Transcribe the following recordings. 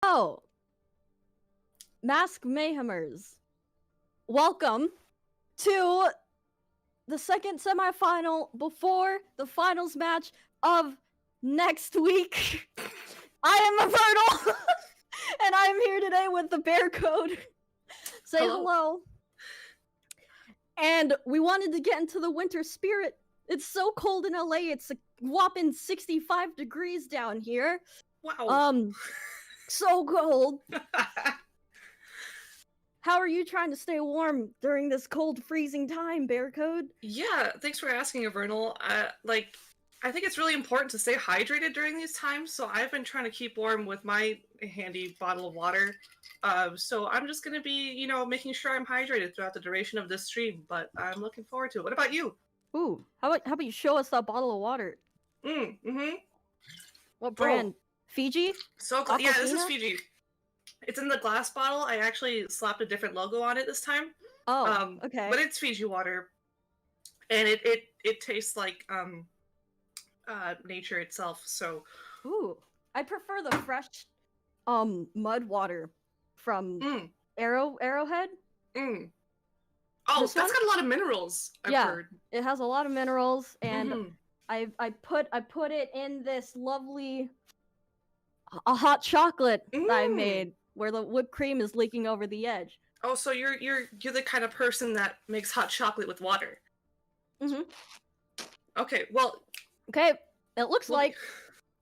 So, Mask Mayhemers, welcome to the second semifinal before the finals match of next week. I am Avernal, and I am here today with the Bear Code. Say hello. And we wanted to get into the winter spirit. It's so cold in LA. It's a whopping 65 degrees down here. Wow. So cold. How are you trying to stay warm during this cold, freezing time, Bear Code? Yeah, thanks for asking, Avernal. I think it's really important to stay hydrated during these times, so I've been trying to keep warm with my handy bottle of water. So I'm just gonna be, making sure I'm hydrated throughout the duration of this stream, but I'm looking forward to it. What about you? Ooh, how about you show us that bottle of water? What brand? Fiji? So yeah, this is Fiji. It's in the glass bottle. I actually slapped a different logo on it this time. Oh, okay. But it's Fiji water, and it tastes like nature itself. So. Ooh, I prefer the fresh mud water from Arrowhead. Oh, that's got a lot of minerals. I've heard. It has a lot of minerals, and I put it in this lovely a hot chocolate that I made, where the whipped cream is leaking over the edge. Oh, so you're the kind of person that makes hot chocolate with water. Okay, well. Okay, it looks like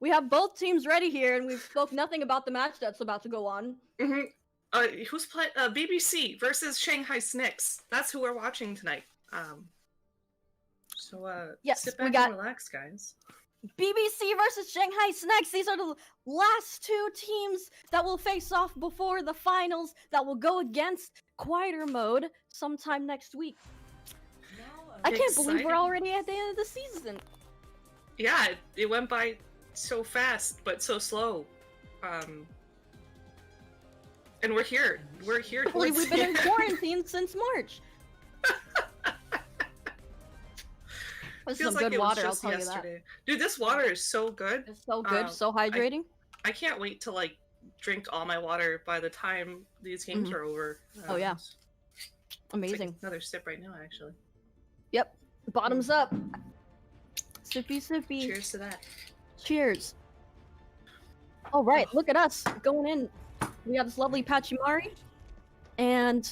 we have both teams ready here, and we've spoke nothing about the match that's about to go on. Who's playing? BBC versus Shanghai Sneks. That's who we're watching tonight. Yes, sit back and relax, guys. BBC versus Shanghai Sneks. These are the last two teams that will face off before the finals that will go against Quieter Mode sometime next week. I can't believe we're already at the end of the season. Yeah, it went by so fast, but so slow. And we're here. We're here. We've been in quarantine since March. This is some good water, I'll tell you that. Dude, this water is so good. It's so good, so hydrating. I can't wait to drink all my water by the time these games are over. Oh yeah, amazing. Another sip right now, actually. Yep, bottoms up. Sippy, sippy. Cheers to that. Cheers. All right, look at us going in. We got this lovely Pachimari, and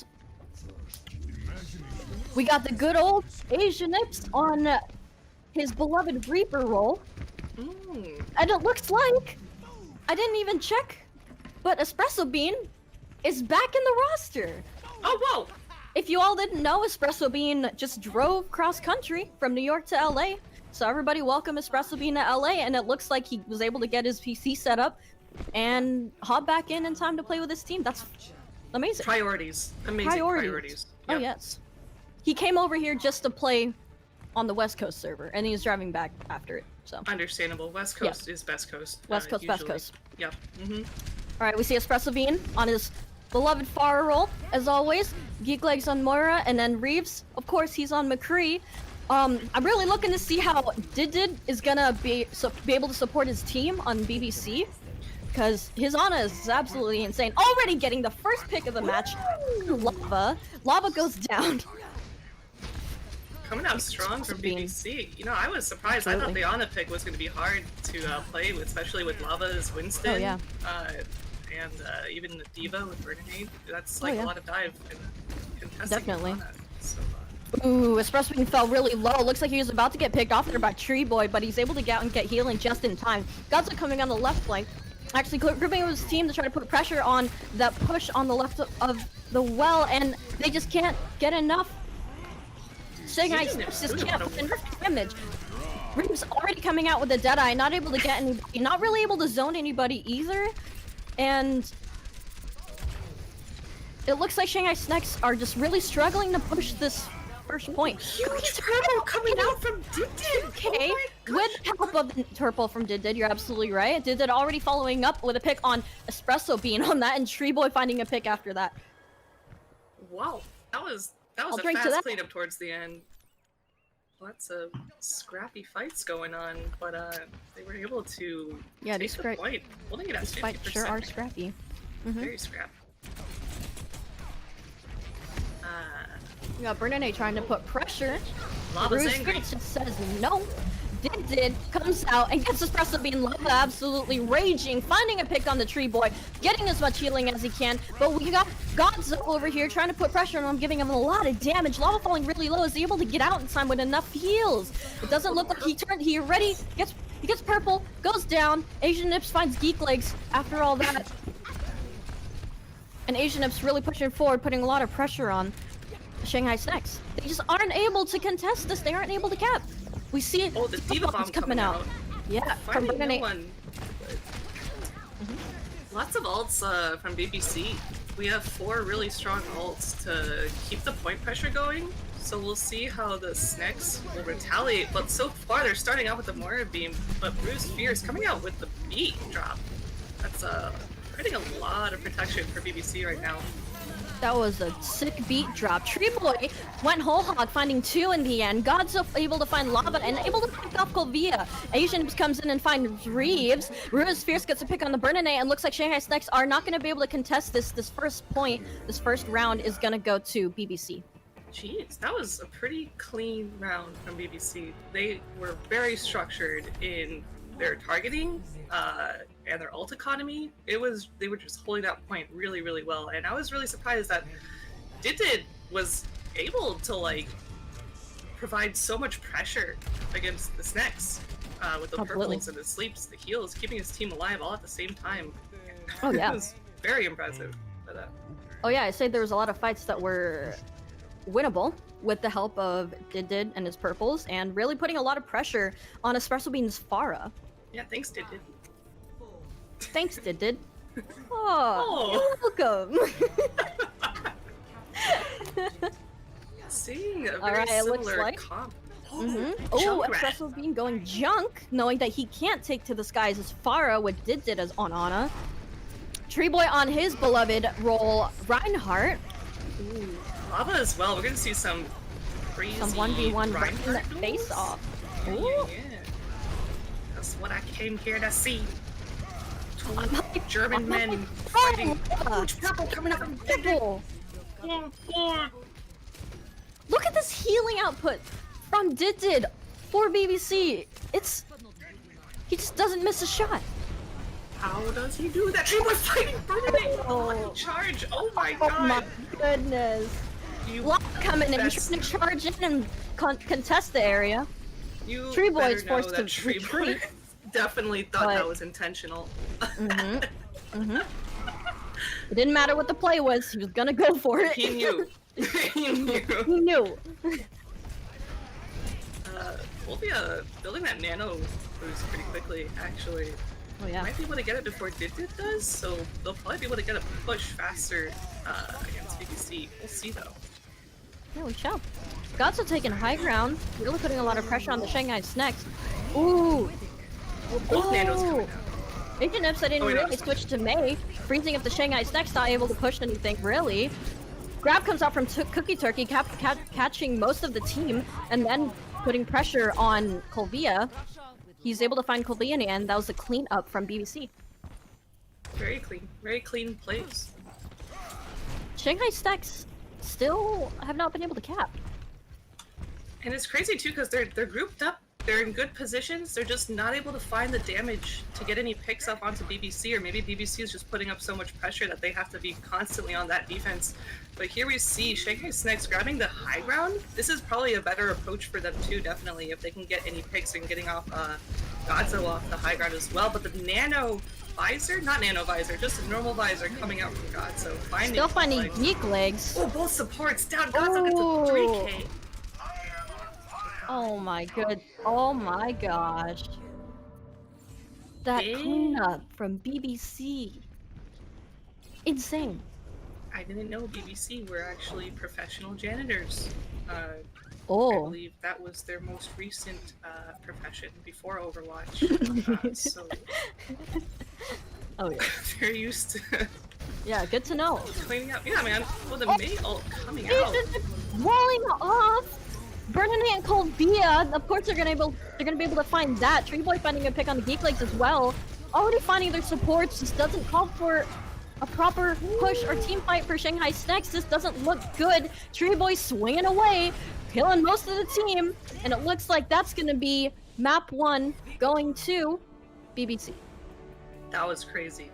we got the good old Asian Nips on his beloved Reaper roll. And it looks like, I didn't even check, but Espresso Bean is back in the roster. Oh, whoa! If you all didn't know, Espresso Bean just drove cross country from New York to LA. So everybody welcome Espresso Bean to LA, and it looks like he was able to get his PC set up and hop back in time to play with his team. That's amazing. Priorities. Amazing priorities. Yep. Oh, yes. He came over here just to play on the West Coast server, and he's driving back after it, so. Understandable. West Coast is best coast. West Coast, usually. best coast. Yep. Alright, we see Espresso Bean on his beloved Far roll, as always. Geek Legs on Moira, and then Reeves. Of course, he's on McCree. I'm really looking to see how Did is gonna be able to support his team on BBC, because his Ana is absolutely insane. Already getting the first pick of the match. Lava goes down. Coming out strong from BBC. I was surprised. Absolutely. I thought the Ana pick was going to be hard to play with, especially with Lava's Winston. Oh, yeah. And even the Diva with Bernadette. That's a lot of dive in contesting. Definitely. Ana, so, Ooh, Espresso Bean fell really low. Looks like he was about to get picked off there by Tree Boy, but he's able to get out and get healing just in time. Godzo coming on the left flank. Actually grouping with his team to try to put pressure on that push on the left of the well, and they just can't get enough. Shanghai Sneks just can't put enough damage. Reeves already coming out with a Deadeye, not able to get anybody, not really able to zone anybody either, and it looks like Shanghai Sneks are just really struggling to push this first point. Huge turtle coming out from Did. Okay, with help of the turtle from Did, you're absolutely right. Did already following up with a pick on Espresso Bean on that, and Tree Boy finding a pick after that. Wow, that was a fast cleanup towards the end. Lots of scrappy fights going on, but they were able to take the point, holding it at 50%. These fights sure are scrappy. Very scrap. We got Bernene trying to put pressure. Lava's Bruce angry. Fitz just says no. Did comes out and gets Espresso Bean. Lava absolutely raging, finding a pick on the Tree Boy, getting as much healing as he can. But we got Godzo over here trying to put pressure on him, giving him a lot of damage. Lava falling really low. Is he able to get out in time with enough heals? It doesn't look like he turned. He already gets purple, goes down. Asian Nips finds Geek Legs after all that. And Asian Nips really pushing forward, putting a lot of pressure on Shanghai Sneks. They just aren't able to contest this. They aren't able to cap. We see it. Oh, the Diva Bomb coming out. Yeah, from Finding Bernene. no one. Lots of ults from BBC. We have 4 really strong ults to keep the point pressure going. So we'll see how the Sneks will retaliate. But so far they're starting out with the Moira Beam, but Bruce Fierce coming out with the beat drop. That's creating a lot of protection for BBC right now. That was a sick beat drop. Tree Boy went whole hog, finding 2 in the end. God's able to find Lava and able to pick off Colvia. Asian comes in and finds Reeves. Ruiz Fierce gets a pick on the Bernene, and looks like Shanghai Sneks are not going to be able to contest this. This first point, this first round is going to go to BBC. Jeez, that was a pretty clean round from BBC. They were very structured in their targeting and their ult economy. They were just holding that point really, really well, and I was really surprised that Did was able to like provide so much pressure against the Sneks with the purples and the sleeps, the heals, keeping his team alive all at the same time. Oh yeah, it was very impressive. But, oh yeah, I say there was a lot of fights that were winnable with the help of Did and his purples, and really putting a lot of pressure on Espresso Bean's Farah. yeah, thanks, Did. Thanks, Did. Oh, you're welcome. Seeing a very Alright, it looks similar like- comp. Oh, Espresso Bean going junk, knowing that he can't take to the skies as Farah with Did as on Ana. Tree Boy on his beloved role, Reinhardt. Ooh, Lava as well. We're gonna see some crazy Some 1v1 Reinhardt face off. Yeah, Ooh. yeah. That's what I came here to see. 2 German men fighting. Huge purple coming out from Purple. Look at this healing output from Did for BBC. He just doesn't miss a shot. How does he do that? He was fighting burning. Oh. Charge! Oh my Oh god! my goodness. You Locke coming in, best- trying to charge in and contest the area. You Tree better Boy's know forced that to Tree Boy retreat. definitely thought But- that was intentional. It didn't matter what the play was, he was gonna go for it. He knew. He knew. He knew. Wolvia building that nano boost pretty quickly, actually. Oh yeah. Might be able to get it before Did does, so they'll probably be able to get a push faster against BBC. We'll see though. Yeah, we shall. Godso taking high ground, really putting a lot of pressure on the Shanghai Sneks. Ooh! Both nanos coming out. Agent Nips, I didn't Oh, wait, no, really it's not. switch to May, freezing up the Shanghai Sneks, not able to push anything, really. Grab comes out from Cookie Turkey, catching most of the team, and then putting pressure on Colvia. He's able to find Colvia in the end. That was a clean up from BBC. Very clean plays. Shanghai Sneks still have not been able to cap. And it's crazy too because they're grouped up. They're in good positions. They're just not able to find the damage to get any picks up onto BBC, or maybe BBC is just putting up so much pressure that they have to be constantly on that defense. But here we see Shanghai Sneks grabbing the high ground. This is probably a better approach for them too, definitely, if they can get any picks and getting off Godzo off the high ground as well. But the nano visor, not nano visor, just a normal visor coming out from Godzo. Still finding like, Geek Legs. oh, both supports down. Godzo gets a 3K. Oh my good. Oh my gosh. That Dang. cleanup from BBC. Insane. I didn't know BBC were actually professional janitors. I Oh. believe that was their most recent profession before Overwatch. So Oh yeah. they're used to Yeah, good to know. cleaning up. Yeah, man. Well, the May ult coming out. Walling off. Bernene and Colvia, of course they're gonna be able to find that. Tree Boy finding a pick on the Geek Legs as well. Already finding their supports, just doesn't call for a proper push or team fight for Shanghai Sneks. This doesn't look good. Tree Boy swinging away, killing most of the team, and it looks like that's gonna be map 1 going to BBC. That was crazy.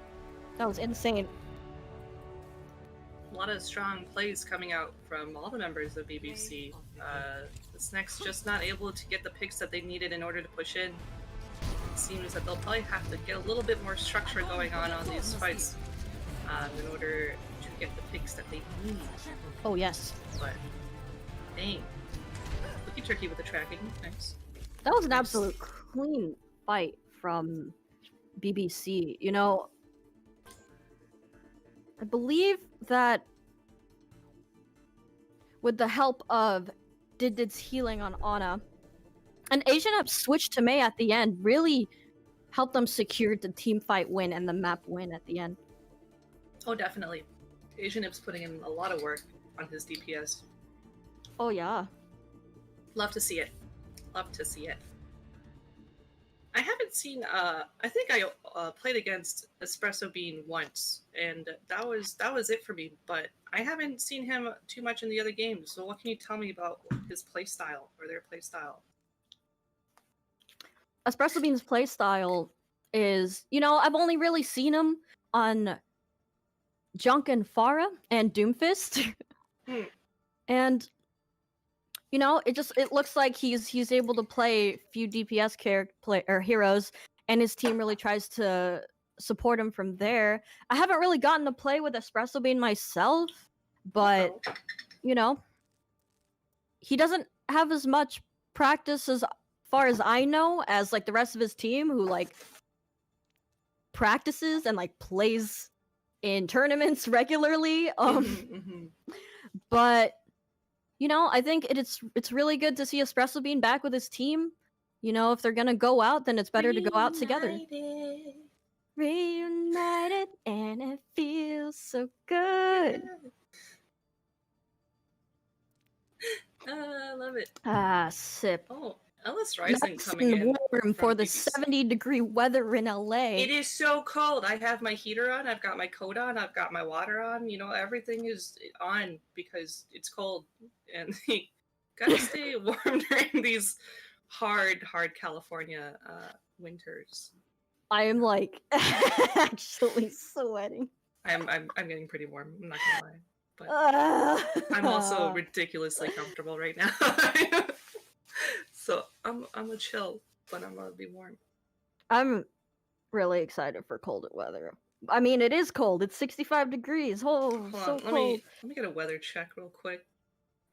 That was insane. A lot of strong plays coming out from all the members of BBC. The Sneks just not able to get the picks that they needed in order to push in. It seems that they'll probably have to get a little bit more structure going on these fights in order to get the picks that they need. Oh yes. But dang, looky tricky with the tracking. Nice. That was an absolute clean fight from BBC. You know, I believe that with the help of Did's healing on Ana, and Asian up switched to Mei at the end really helped them secure the team fight win and the map win at the end. Oh, definitely. Asian Ip's putting in a lot of work on his DPS. Oh yeah. Love to see it. Love to see it. I haven't seen. I think I played against Espresso Bean once, and that was it for me. But I haven't seen him too much in the other games. So what can you tell me about his playstyle or their playstyle? Espresso Bean's playstyle is, you know, I've only really seen him on Junk and Farah and Doomfist. And you know, it looks like he's able to play few DPS heroes, and his team really tries to support him from there. I haven't really gotten to play with Espresso Bean myself, but you know, he doesn't have as much practice as far as I know as like the rest of his team, who like practices and like plays in tournaments regularly. But you know, I think it's really good to see Espresso Bean back with his team. You know, if they're gonna go out, then it's better to go out together. Reunited, and it feels so good. I love it. Sip. Oh, Ellis Rising Nice coming in. warm for the BBC. 70-degree weather in LA. It is so cold. I have my heater on. I've got my coat on. I've got my water on. You know, everything is on because it's cold, and you gotta stay warm during these hard California winters. I am like actually sweating. I'm getting pretty warm. I'm not gonna lie, but I'm also ridiculously comfortable right now. So I'm a chill, but I'm gonna be warm. I'm really excited for cold weather. I mean, it is cold. It's 65 degrees. Oh, so cold. Let me get a weather check real quick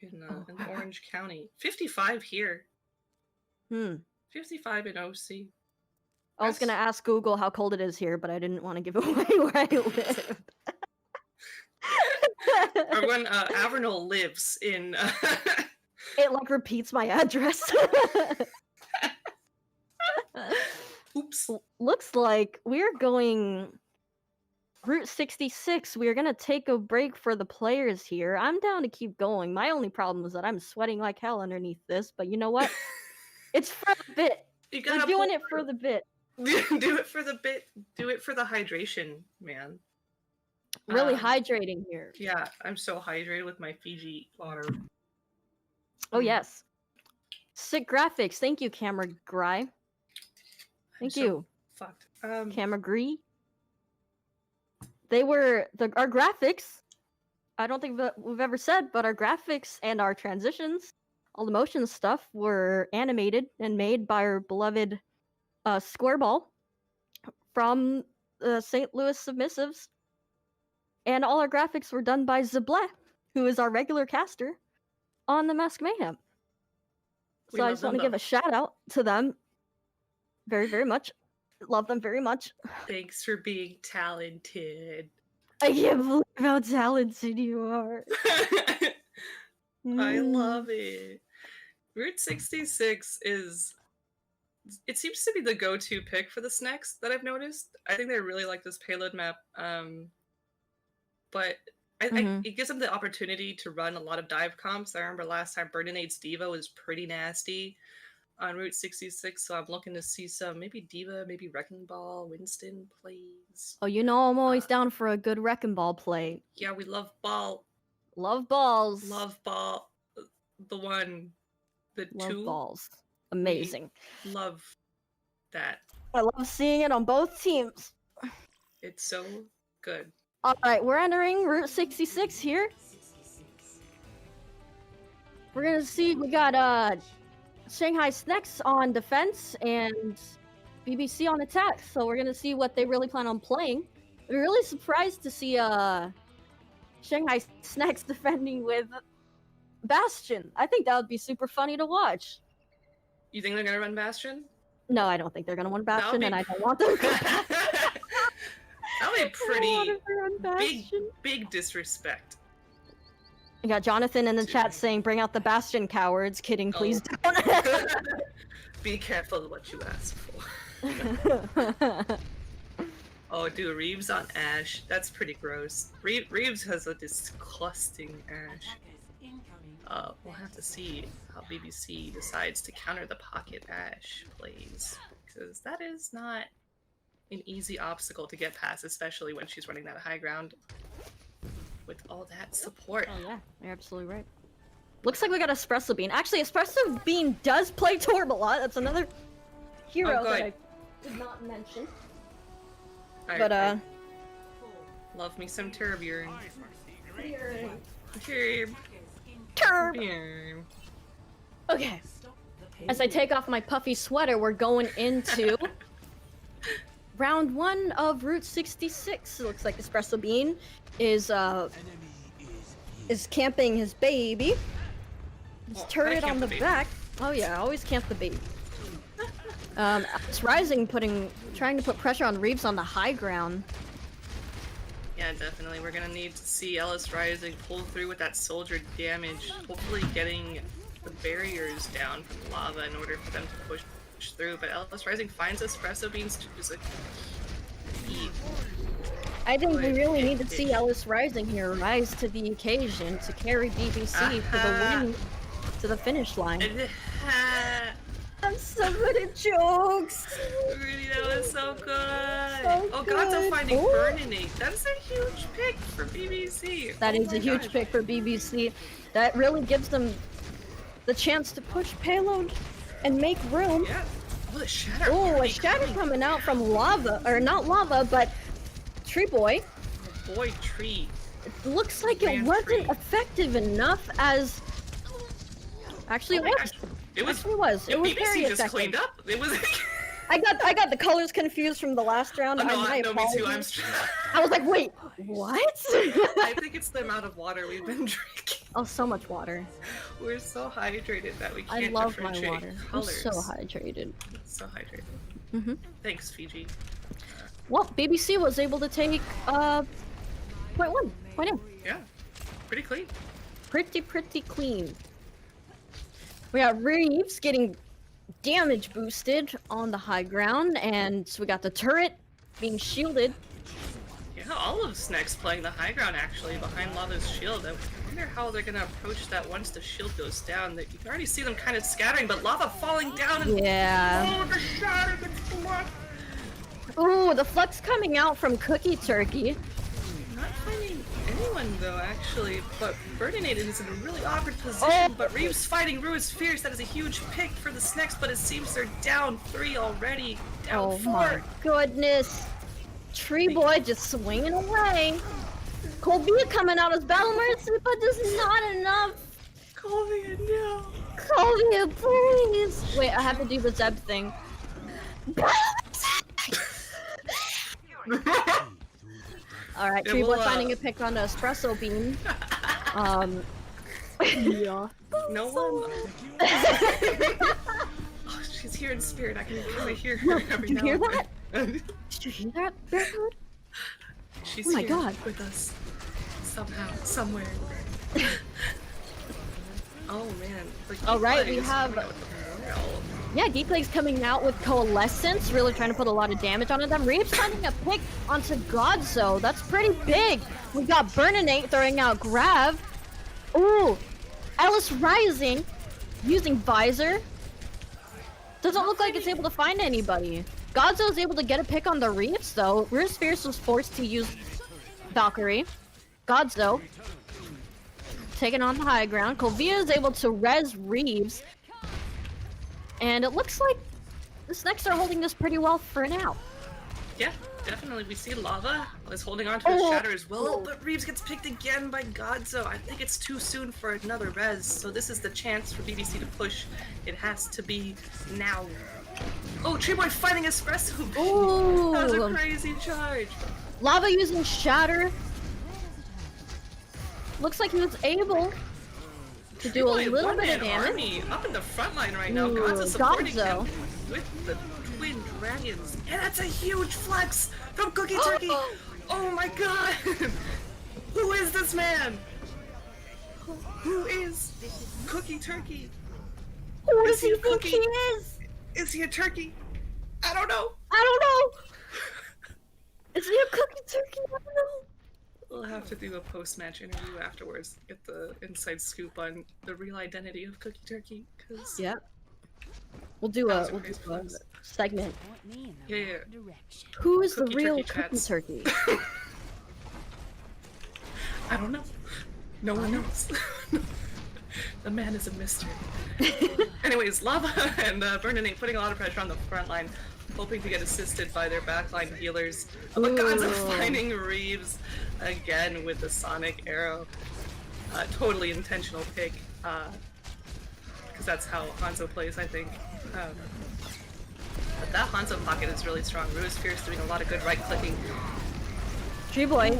in Orange County. 55 here. 55 in OC. I was gonna ask Google how cold it is here, but I didn't want to give away where I live. Or when Avernal lives in. It like repeats my address. Oops. Looks like we're going Route 66. We're gonna take a break for the players here. I'm down to keep going. My only problem is that I'm sweating like hell underneath this, but you know what? It's for the bit. We're doing it for the bit. Do it for the bit. Do it for the hydration, man. Really hydrating here. Yeah, I'm so hydrated with my Fiji water. Oh yes. Sick graphics. Thank you, Camera Gry. Thank you. Fucked. Camera Gree. They were our graphics. I don't think we've ever said, but our graphics and our transitions, all the motion stuff, were animated and made by our beloved Squareball from the St. Louis Submissives. And all our graphics were done by Zeblet, who is our regular caster on the Mask Mayhem. So I just want to give a shout out to them very, very much. Love them very much. Thanks for being talented. I can't believe how talented you are. I love it. Route 66 is... It seems to be the go-to pick for the Sneks that I've noticed. I think they really like this payload map. But it gives them the opportunity to run a lot of dive comps. I remember last time Burninade's Diva was pretty nasty. on Route 66, so I'm looking to see some maybe Diva, maybe Wrecking Ball, Winston plays. Oh, you know I'm always down for a good Wrecking Ball play. Yeah, we love ball. Love balls. Love ball. The one, the Love two. balls. Amazing. Love that. I love seeing it on both teams. It's so good. Alright, we're entering Route 66 here. We're gonna see, we got Shanghai Sneks on defense and BBC on attack. So we're gonna see what they really plan on playing. I'm really surprised to see Shanghai Sneks defending with Bastion. I think that would be super funny to watch. You think they're gonna run Bastion? No, I don't think they're gonna win Bastion, be- and I don't want them. That would be pretty Bastion. big disrespect. I got Jonathan in the chat saying, "Bring out the Bastion, cowards." Kidding, please don't. Be careful of what you ask for. Oh, dude, Reeves on Ash. That's pretty gross. Reeves has a disgusting Ash. We'll have to see how BBC decides to counter the pocket Ash plays, because that is not an easy obstacle to get past, especially when she's running that high ground with all that support. Oh yeah, you're absolutely right. Looks like we got Espresso Bean. Actually, Espresso Bean does play Torb a lot. That's another hero that I did not mention. I love me some Turbier. Turb. Okay. As I take off my puffy sweater, we're going into round 1 of Route 66. It looks like Espresso Bean is camping his baby. His turret on the back. Oh yeah, always camp the baby. It's Rising trying to put pressure on Reeves on the high ground. Yeah, definitely. We're gonna need to see Ellis Rising pull through with that soldier damage, hopefully getting the barriers down from lava in order for them to push through. But Ellis Rising finds Espresso Beans to just like eat. I think we really need to see Ellis Rising here rise to the occasion to carry BBC for the win to the finish line. I'm so good at jokes. Really, that was so good. So oh, Gonzo finding Ooh. Burninate. That's a huge pick for BBC. That Oh is my a huge gosh. pick for BBC. That really gives them the chance to push payload and make room. Yeah. Oh, the shatter. Oh, a already shatter coming. coming out from lava, or not lava, but Tree Boy. Oh, boy, tree. It looks like it Man, wasn't tree. effective enough as. Actually, Oh it my was. gosh. It was. Actually, it was. Yeah, It was BBC very just effective. cleaned up. It was. I got the colors confused from the last round. Oh, no, My no, me too. I'm. apologies. I was like, wait, what? I think it's the amount of water we've been drinking. Oh, so much water. We're so hydrated that we I can't love my differentiate water. colors. I'm so hydrated. So hydrated. Mm-hmm. Thanks, Fiji. Well, BBC was able to take point in. Yeah, pretty clean. Pretty clean. We got Reeves getting damage boosted on the high ground, and we got the turret being shielded. Yeah, all of Sneks playing the high ground actually behind Lava's shield. I wonder how they're gonna approach that once the shield goes down. That you can already see them kind of scattering, but Lava falling down and Yeah. oh, the shatter gets blocked. Ooh, the flux coming out from Cookie Turkey. Not finding anyone though, actually, but Burdinated is in a really awkward position, Oh. but Reeves fighting Ruiz Fierce, that is a huge pick for the Sneks, but it seems they're down 3 already, down Oh 4. my goodness. Tree Boy just swinging away. Colvia coming out as Battle Mercy, but just not enough. Colvia, no. Colvia, please. Wait, I have to do the Zeb thing. Alright, Yeah, Tree Boy we'll, finding a pick on the Espresso Bean. Yeah. No one. Oh, she's here in spirit. I can kind of hear her every Did you now hear and that? then. Did you hear that, Bearhood? She's Oh my here God. with us somehow, somewhere. Oh man. Like, All right, Deep we Legs have- coming out with the Memorial. Yeah, Deep Legs coming out with Coalescence, really trying to put a lot of damage on it. Then Reeves finding a pick onto Godzo. That's pretty big. We got Burninate throwing out Grav. Ooh, Ellis Rising using Visor. Doesn't look like it's able to find anybody. Godzo is able to get a pick on the Reefs though. Reus Fierce was forced to use Valkyrie. Godzo taking on the high ground. Kolvia is able to res Reeves. And it looks like the Sneks are holding this pretty well for now. Yeah, definitely. We see Lava is holding on to his shatter as well, but Reeves gets picked again by Godzo. I think it's too soon for another res, so this is the chance for BBC to push. It has to be now. Oh, Tree Boy fighting Espresso. Ooh. That was a crazy charge. Lava using shatter. Looks like he was able to do a little bit of damage. Army up in the front line right now. Ooh, Godzo supporting Godzo. him with the Twin Dragons. And that's a huge flex from Cookie Turkey. Oh my god. Who is this man? Who is Cookie Turkey? Who Is does he he a think cookie? he is? Is he a turkey? I don't know. I don't know. Is he a Cookie Turkey? I don't know. We'll have to do a post-match interview afterwards. Get the inside scoop on the real identity of Cookie Turkey. Cause Yeah. We'll do a crazy flex. segment. Yeah. Who is Cookie the real Turkey Cookie chats. Turkey? I don't know. No one knows. The man is a mystery. Anyways, Lava and Burnanate putting a lot of pressure on the front line, hoping to get assisted by their backline healers. But Godzo finding Reeves again with the Sonic Arrow. Totally intentional pick, because that's how Hanzo plays, I think. But that Hanzo pocket is really strong. Reus Fierce doing a lot of good right-clicking. Tree Boy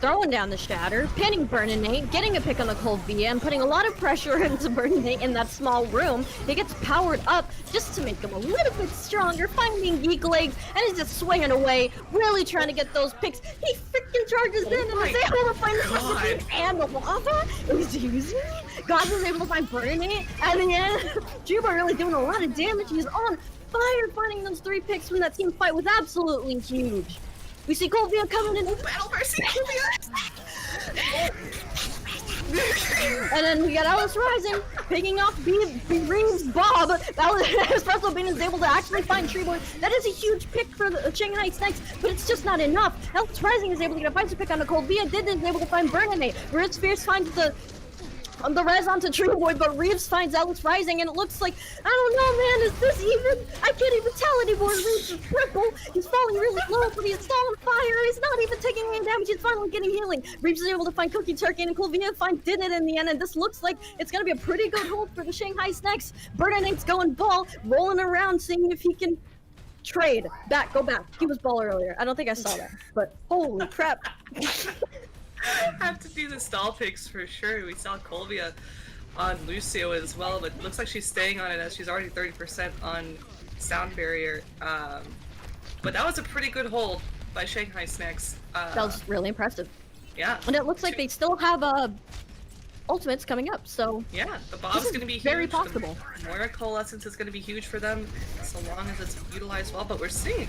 throwing down the shatter, pinning Burnanate, getting a pick on the Kolvia, and putting a lot of pressure into Burnanate in that small room. He gets powered up just to make him a little bit stronger, finding Geek Legs, and he's just swinging away, really trying to get those picks. He freaking charges in and is able to find the recipe and the lava. He's using it. God was able to find Burnanate, and in the end, Tree Boy really doing a lot of damage. He's on fire, finding those 3 picks when that team fight was absolutely huge. We see Kolvia coming in battle versus and then we got Alice Rising, picking off Reeves Bob. Espresso Bean is able to actually find Tree Boy. That is a huge pick for the Shanghai Sneks, but it's just not enough. Alice Rising is able to get a fight to pick on the Kolvia. Did is able to find Burnanate. Reus Fierce finds the res onto Tree Boy, but Reeves finds Alice Rising, and it looks like, I don't know, man, is this even? I can't even tell anymore. Reeves is triple. He's falling really low, but he's still on fire. He's not even taking any damage. He's finally getting healing. Reeves is able to find Cookie Turkey, and Kolvia did it in the end, and this looks like it's going to be a pretty good hold for the Shanghai Sneks. Burnanate's going ball, rolling around, seeing if he can trade. Go back. He was ball earlier. I don't think I saw that, but holy crap. Have to do the stall picks for sure. We saw Kolvia on Lucio as well, but it looks like she's staying on it as she's already 30% on sound barrier. But that was a pretty good hold by Shanghai Sneks. That was really impressive. Yeah. And it looks like they still have ultimates coming up, so yeah, the Bob's going to be huge. very possible. The Moira Coalescence is going to be huge for them, so long as it's utilized well. But we're seeing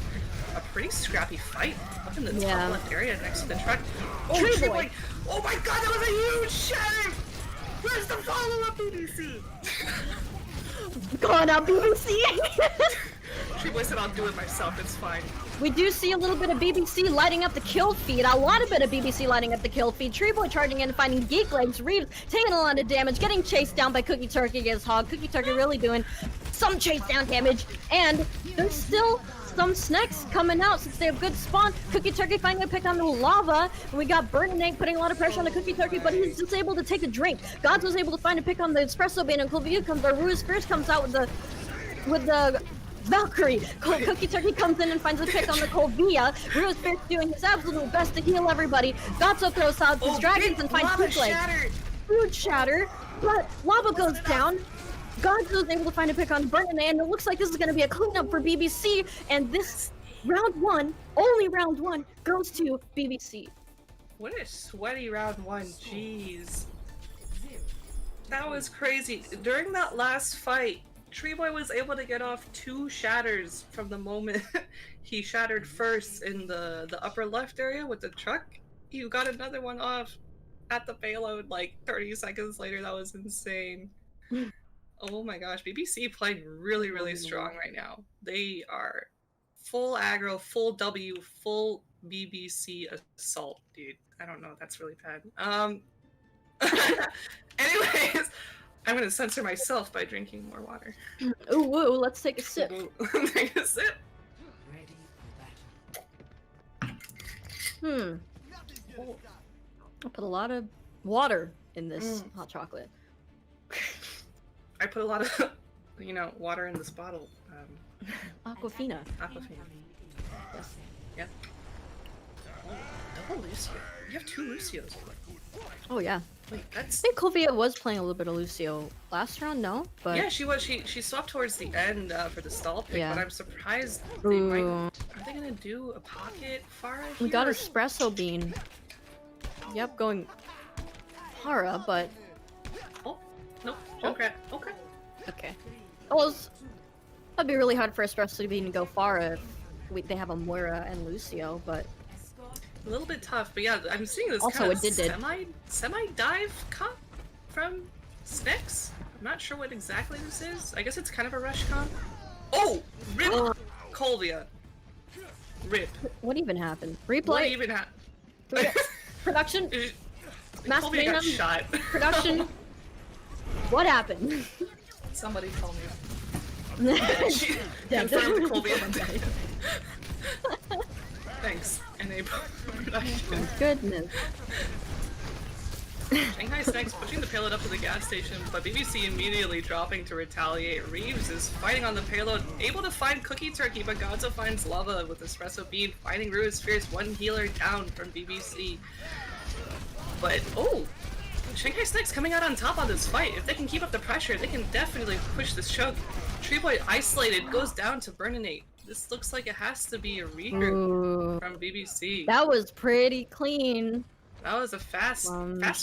a pretty scrappy fight up in the top left area next to the truck. Oh, Tree Boy! Oh my god, that was a huge shatter! Where's the follow-up, BBC? Going up, BBC! Tree Boy said, I'll do it myself, it's fine. We do see a little bit of BBC lighting up the kill feed, a lot of bit of BBC lighting up the kill feed. Tree Boy charging in, finding Geek Legs, Reeves taking a lot of damage, getting chased down by Cookie Turkey against Hog. Cookie Turkey really doing some chase down damage, and there's still some Sneks coming out since they have good spawn. Cookie Turkey finding a pick on the lava, and we got Burnanate putting a lot of pressure on the Cookie Turkey, but he's just able to take a drink. Gods was able to find a pick on the Espresso Bean, and Kolvia comes, or Reus Fierce comes out with the Valkyrie. Cookie Turkey comes in and finds a pick on the Kolvia. Reus Fierce doing his absolute best to heal everybody. Gotso throws out his dragons and finds Geek Legs. Huge shatter, but lava goes down. Godzo is able to find a pick on Burnanate, and it looks like this is going to be a cleanup for BBC, and this round 1, only round 1, goes to BBC. What a sweaty round 1, jeez. That was crazy. During that last fight, Tree Boy was able to get off 2 shatters from the moment he shattered first in the upper left area with the truck. You got another one off at the payload like 30 seconds later. That was insane. Oh my gosh, BBC playing really, really strong right now. They are full aggro, full W, full BBC assault, dude. I don't know, that's really bad. Anyways, I'm gonna censor myself by drinking more water. Ooh, woo, let's take a sip. Take a sip. Hmm. Oh. I'll put a lot of water in this hot chocolate. I put a lot of, water in this bottle. Aquafina. Aquafina. Yes. Yeah. Oh, double Lucio. You have 2 Lucios. Oh yeah. Wait, I that's... think Kovia was playing a little bit of Lucio last round, no? But Yeah, she was. She swapped towards the end for the stall pick, Yeah. but I'm surprised they might... Are they gonna do a pocket Pharah here? we got espresso bean. Yep, going Hara, but Oh, nope. Oh. Okay. Okay. okay. Well, that'd be really hard for espresso bean to go Pharah if they have a Moira and Lucio, but A little bit tough, but yeah, I'm seeing this Also, kind of it did. semi dive comp from Sneks. I'm not sure what exactly this is. I guess it's kind of a rush comp. Oh, rip Colvia. Rip. what even happened? What Replay, even happened? production, Mass Colvia got Mayhem? shot. production. What happened? Somebody told me. She confirmed Colvia. Thanks, enable production. Goodness. Shanghai Sneks pushing the payload up to the gas station, but BBC immediately dropping to retaliate. Reeves is fighting on the payload, able to find Cookie Turkey, but Godza finds Lava with Espresso Bean, finding Ruin's Spheres, 1 healer down from BBC. But, Shanghai Sneks coming out on top on this fight. If they can keep up the pressure, they can definitely push this choke. Treeboy isolated, goes down to Burninate. This looks like it has to be a regroup from BBC. That was pretty clean. That was a fast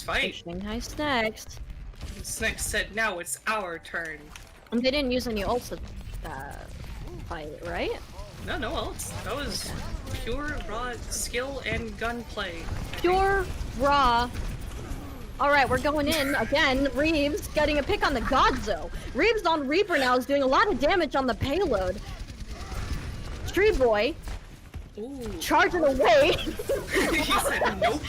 fight. Shanghai Sneks. Sneks said, now it's our turn. And they didn't use any ults at that fight, right? No else. That was pure, raw skill and gunplay. Pure, raw. Alright, we're going in again. Reeves getting a pick on the Godzo. Reeves on Reaper now is doing a lot of damage on the payload. Street Boy charging away. He said nope.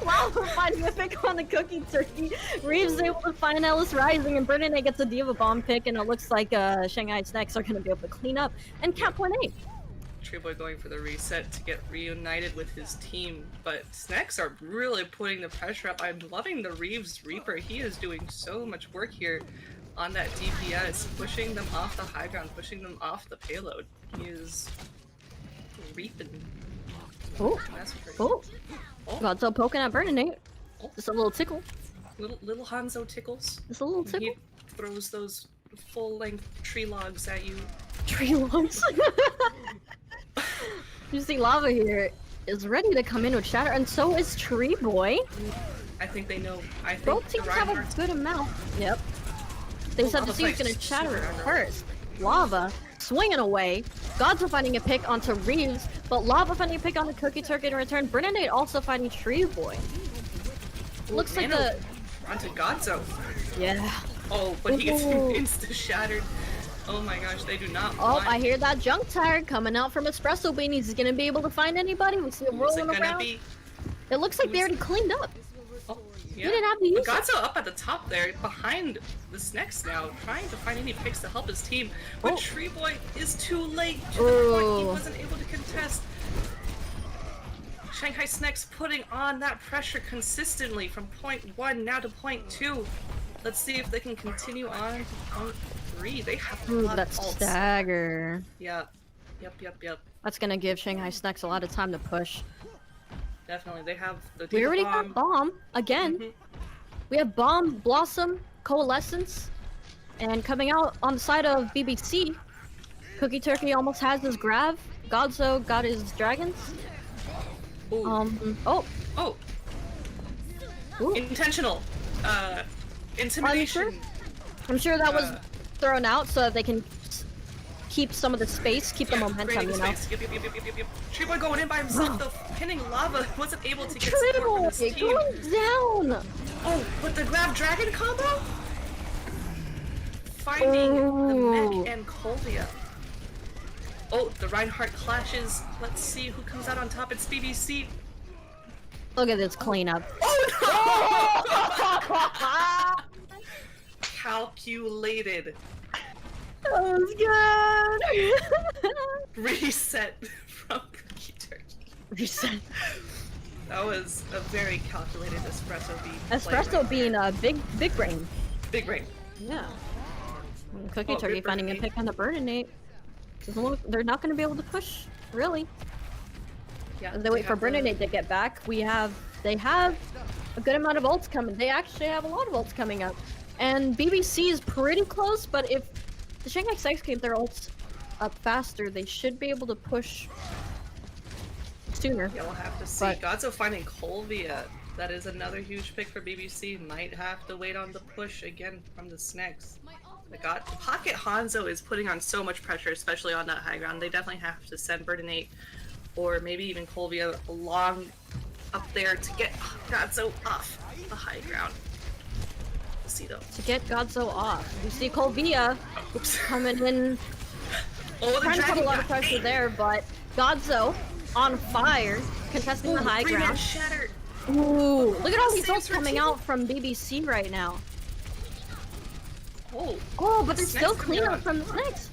Lava finding a pick on the Cookie Turkey. Reeves is able to find Ellis Rising, and Bernadette gets a Diva Bomb pick, and it looks like Shanghai Sneks are going to be able to clean up and cap 1-8. Treeboy going for the reset to get reunited with his team, but Sneks are really putting the pressure up. I'm loving the Reeves Reaper. He is doing so much work here on that DPS, pushing them off the high ground, pushing them off the payload. He is reaping. Oh, oh. Oh. Godzo poking at Bernadette. Oh. Just a little tickle. Little Hanzo tickles. Just a little When tickle. he throws those full-length tree logs at you. Tree logs. You see Lava here is ready to come in with Shatter, and so is Tree Boy. I think they know. I think Both teams have a Reinhardt's- good amount. Yep. They said to Lava see who's gonna fights Shatter super it aggro. first. Lava swinging away. Godzo finding a pick onto Reeves, but Lava finding a pick on the Cookie Turkey in return. Bernadette also finding Tree Boy. Looks like Nano the... onto Godzo. Yeah. Oh, but he gets Ooh. insta-shattered. Oh my gosh, they do not Oh, want... I hear that junk tire coming out from Espresso Bean. Is he gonna be able to find anybody? We see him Who's it rolling gonna around. be? It looks like they already cleaned up. Oh, yeah. He didn't have to use But Godzo up at the top there, behind the Sneks now, trying to find any picks to help his team. But Oh. Tree Boy is too late. To the point he Ooh. wasn't able to contest. Shanghai Sneks putting on that pressure consistently from point 1 now to point 2. Let's see if they can continue on to point 3. They have a Ooh, lot that of ults. stagger. Yeah. Yep. That's gonna give Shanghai Sneks a lot of time to push. Definitely. They have the We Diva already Bomb. got Bomb again. Mhm. We have Bomb, Blossom, Coalescence, and coming out on the side of BBC, Cookie Turkey almost has his grab. Godzo got his dragons. Ooh. Oh, Oh, ooh. intentional. Intimidation. I'm sure that was Uh, thrown out so that they can keep some of the space, keep the Yeah, momentum, creating you know. space. Yep. Tree Boy going in by himself though, pinning Lava, wasn't able to get Tree support from Boy his team. going down. Oh, with the grab dragon combo? finding the Mech and Colvia. Oh, the Reinhardt clashes. Let's see who comes out on top. It's BBC. Look at this cleanup. Oh no! Calculated. That was good. Reset from Cookie Turkey. Reset. That was a very calculated espresso bean. Espresso bean, big brain. Big brain. Yeah. Cookie Oh, Turkey good finding a Bernie. pick on the Burninate. They're not going to be able to push, really. Yeah. As they wait for have to- Burninate to get back, they have a good amount of ults coming. They actually have a lot of ults coming up. And BBC is pretty close, but if the Shanghai Sneks keep their ults up faster, they should be able to push sooner. Yeah, we'll have to see. But- Godzo finding Colvia. That is another huge pick for BBC. Might have to wait on the push again from the Sneks. Pocket Hanzo is putting on so much pressure, especially on that high ground. They definitely have to send Burninate or maybe even Colvia along up there to get Godzo off the high ground. We'll see though. To get Godzo off. You see Colvia Oops. coming in, Oh, the trying to put a dragon lot of got pressure eight. there, but Godzo on fire, contesting the high 3-man ground. shattered. Ooh, look at all these Saves ults for coming team. out from BBC right now. Oh, Oh, but there's Snakes still coming cleanup out. from the Snakes.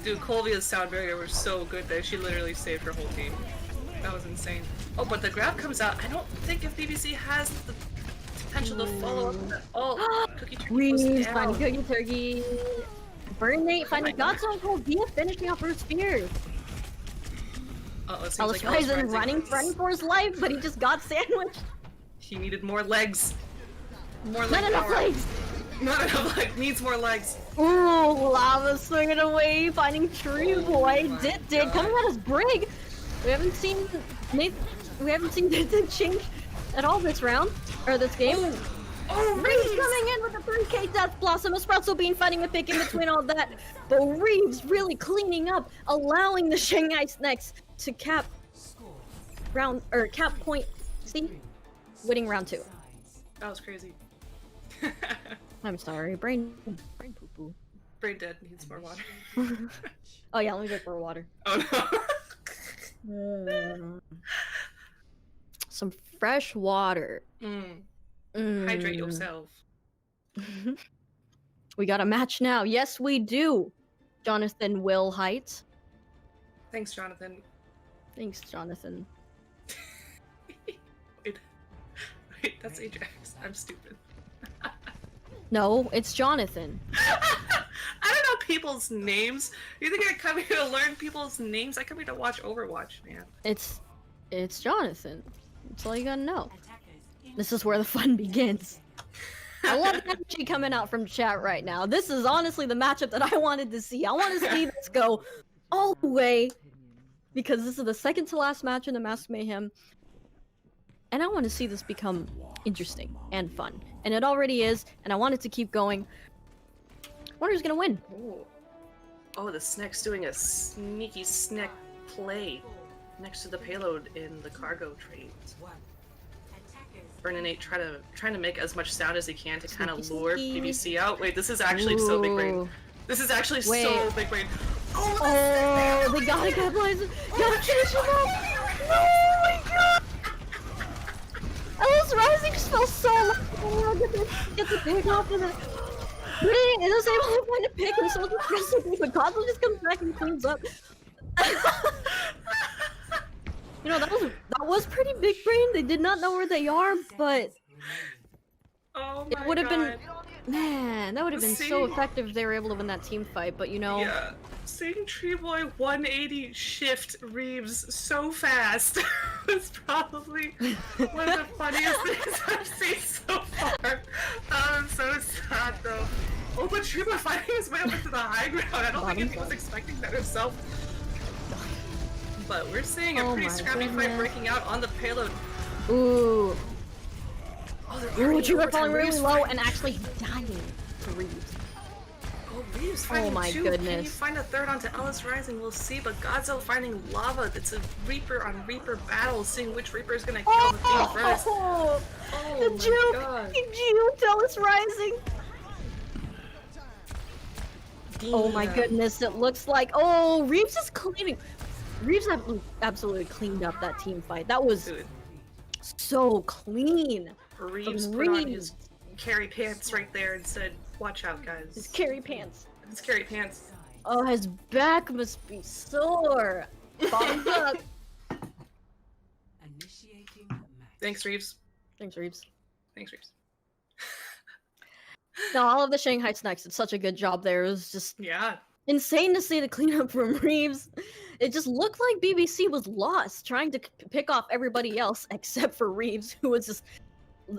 dude, Colvia's sound barrier was so good there. She literally saved her whole team. That was insane. Oh, but the grab comes out. I don't think if BBC has the potential to follow up that. Oh, Cookie Turkey goes Reeves down. finding Cookie Turkey. Burninate finding God. Godzo and Colvia finishing off her spear. Uh-oh, it seems Alice like Alice Ryzen Rising running for his life, but he just got sandwiched. He needed more legs. More Not leg enough power. legs. Not enough legs. Needs more legs. Ooh, Lava swinging away, finding Tree Boy. my Did God. coming at his brig. We haven't seen Did change at all this round or this game. Oh, Reeves Reeves! coming in with a 3K Death Blossom, Espresso Bean fighting a pick in between all that. But Reeves really cleaning up, allowing the Shanghai Sneks to cap point C, winning round 2. That was crazy. I'm sorry, brain poo poo. Brain dead. Needs more water. Oh yeah, let me get more water. Oh no. Some fresh water. Hydrate yourself. We got a match now. Yes, we do. Jonathan Will Heights. Thanks, Jonathan. Thanks, Jonathan. Wait, that's Ajax. I'm stupid. No, it's Jonathan. I don't know people's names. You think I come here to learn people's names? I come here to watch Overwatch, man. It's Jonathan. That's all you gotta know. This is where the fun begins. I love the energy coming out from chat right now. This is honestly the matchup that I wanted to see. I want to see this go all the way because this is the second to last match in the Mask Mayhem. And I want to see this become interesting and fun. And it already is, and I want it to keep going. I wonder who's gonna win. Oh, the Snek's doing a sneaky Snek play next to the payload in the cargo trade. Burninate trying to make as much sound as he can to kind of Sneaky, lure sneaky. BBC out. Wait, this is actually so big brain. Ooh. This is actually so Wait. big brain. Oh, they gotta capitalize it. Gotta finish him off. No, my God. Alice Rising just fell so much. Get the pick off of it. But it was able to find a pick and so was the but Cosmo just comes back and cleans up. You know, that was pretty big brain. They did not know where they are, but Oh it my would have been, God. man, that would have been so See? effective if they were able to win that team fight. But you know, Yeah, seeing Tree Boy 180 shift Reeves so fast was probably one of the funniest things I've seen so far. I'm so sad though. Oh, but Tree Boy finding his way up into the high ground. I don't think he was expecting that himself. But we're seeing a Oh pretty my scrappy fight goodness. breaking out on the payload. ooh. Oh, they're Ooh, already Tree Boy overtime. falling really Reeves low fighting- and actually dying to Reeves. Oh, Reeves finding my two. Can you goodness. find a third onto Ellis Rising? We'll see. But Godzo finding lava. It's a Reaper on Reaper battle, seeing which Reaper is gonna kill the team first. Oh, Oh the my juke! God. He juked Alice Rising! Oh my Damn. goodness, it looks like Reeves is cleaning. Reeves absolutely cleaned up that team fight. That was Dude, so clean. Reeves From put on Reeves. his carry pants right there and said, "Watch out, guys." His carry pants. His carry pants. Oh, his back must be sore. Bottoms up. Initiating match. Thanks, Reeves. Thanks, Reeves. Thanks, Reeves. No, all of the Shanghai Sneks did such a good job there. It was just Yeah. insane to see the cleanup from Reeves. It just looked like BBC was lost, trying to pick off everybody else except for Reeves, who was just,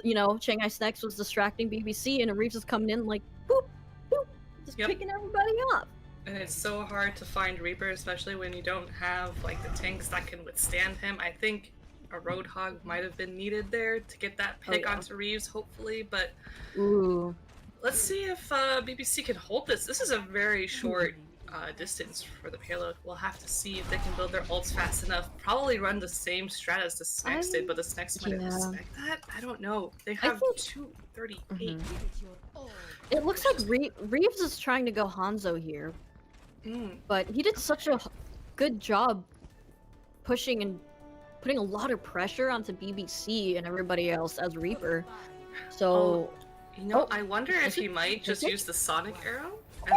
Shanghai Sneks was distracting BBC, and Reeves was coming in like, boop, boop, just Yep. picking everybody up. And it's so hard to find Reaper, especially when you don't have like the tanks that can withstand him. I think a Roadhog might have been needed there to get that pick yeah. onto Reeves, hopefully. But Ooh. let's see if BBC can hold this. This is a very short distance for the payload. We'll have to see if they can build their ults fast enough. Probably run the same strat as the Sneks did, but the Sneks might have expect that. I don't know. They have think- 238. It looks like Reeves is trying to go Hanzo here, but he did such a good job pushing and putting a lot of pressure onto BBC and everybody else as Reaper. So, I wonder if he might just use the Sonic arrow. And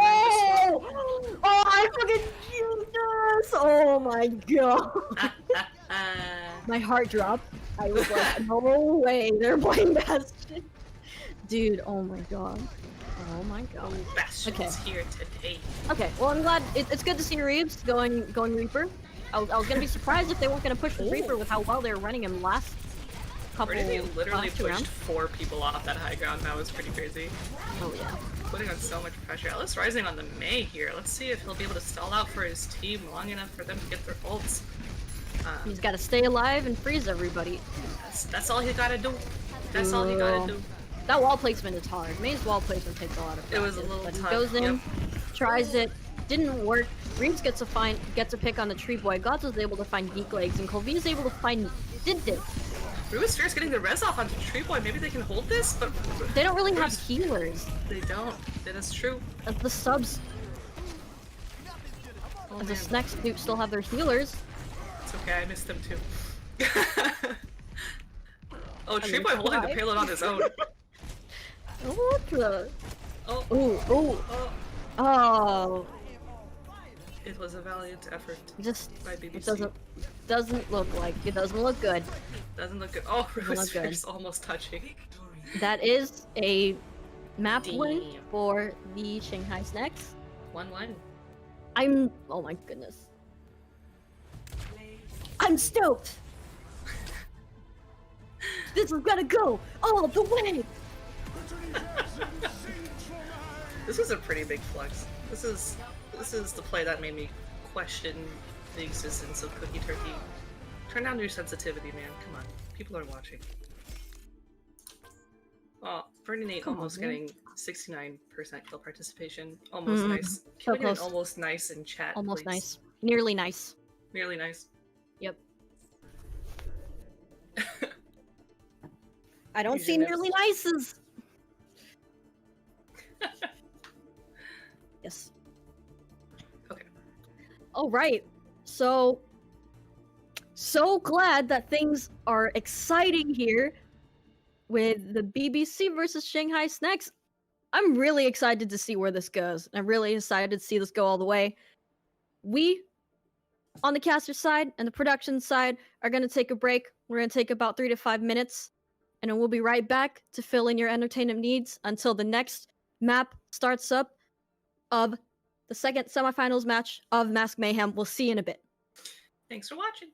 I fucking used this! Oh my god! then just My heart dropped. I was like, no way, they're playing Bastion. Dude, oh my god. Oh my god. Bastion's here today. Okay, well I'm glad it's good to see Reeves going Reaper. I was gonna be surprised if they weren't gonna push the Reaper with how well they were running him last couple. They literally last two pushed rounds. 4 people off that high ground. That was pretty crazy. Oh yeah. Putting on so much pressure. Ellis Rising on the May here. Let's see if he'll be able to stall out for his team long enough for them to get their ults. He's got to stay alive and freeze everybody. That's all he gotta do. That's all he gotta do. That wall placement is hard. May's wall placement takes a lot of practice. It was a little but tough. He goes in, Yep. tries it, didn't work. Reeves gets a pick on the tree boy. Gods was able to find Geek Legs, and Colby is able to find Did. Ruby's Fear's getting the res off onto Tree Boy. Maybe they can hold this, but They don't really have healers. they don't. That is true. The subs, Oh, the man. Sneks do still have their healers. It's okay, I missed them too. Oh, Tree mean, Boy holding the why? payload on his own. What the? Oh, Ooh. oh. Oh. It was a valiant effort Just by BBC. it doesn't look good. Doesn't look good. Oh, Doesn't Ruby's look good. Fear's almost touching. That is a map win Damn. for the Shanghai Sneks. 1-1. Oh my goodness. I'm stoked! This is gonna go all the way! This is a pretty big flex. This is the play that made me question the existence of Cookie Turkey. Turn down your sensitivity, man. Come on. People are watching. Oh, Ferdinand Come on, almost man. getting 69% kill participation. Almost nice. So Can we get an close. almost nice in chat, Almost please? nice. Nearly nice. Nearly nice. Yep. I don't Use see your nearly nips. nices! Yes. Okay. Alright. So glad that things are exciting here with the BBC versus Shanghai Sneks. I'm really excited to see where this goes. I'm really excited to see this go all the way. We, on the caster side and the production side, are going to take a break. We're going to take about 3 to 5 minutes, and then we'll be right back to fill in your entertainment needs until the next map starts up of the second semifinals match of Mask Mayhem. We'll see you in a bit. Thanks for watching.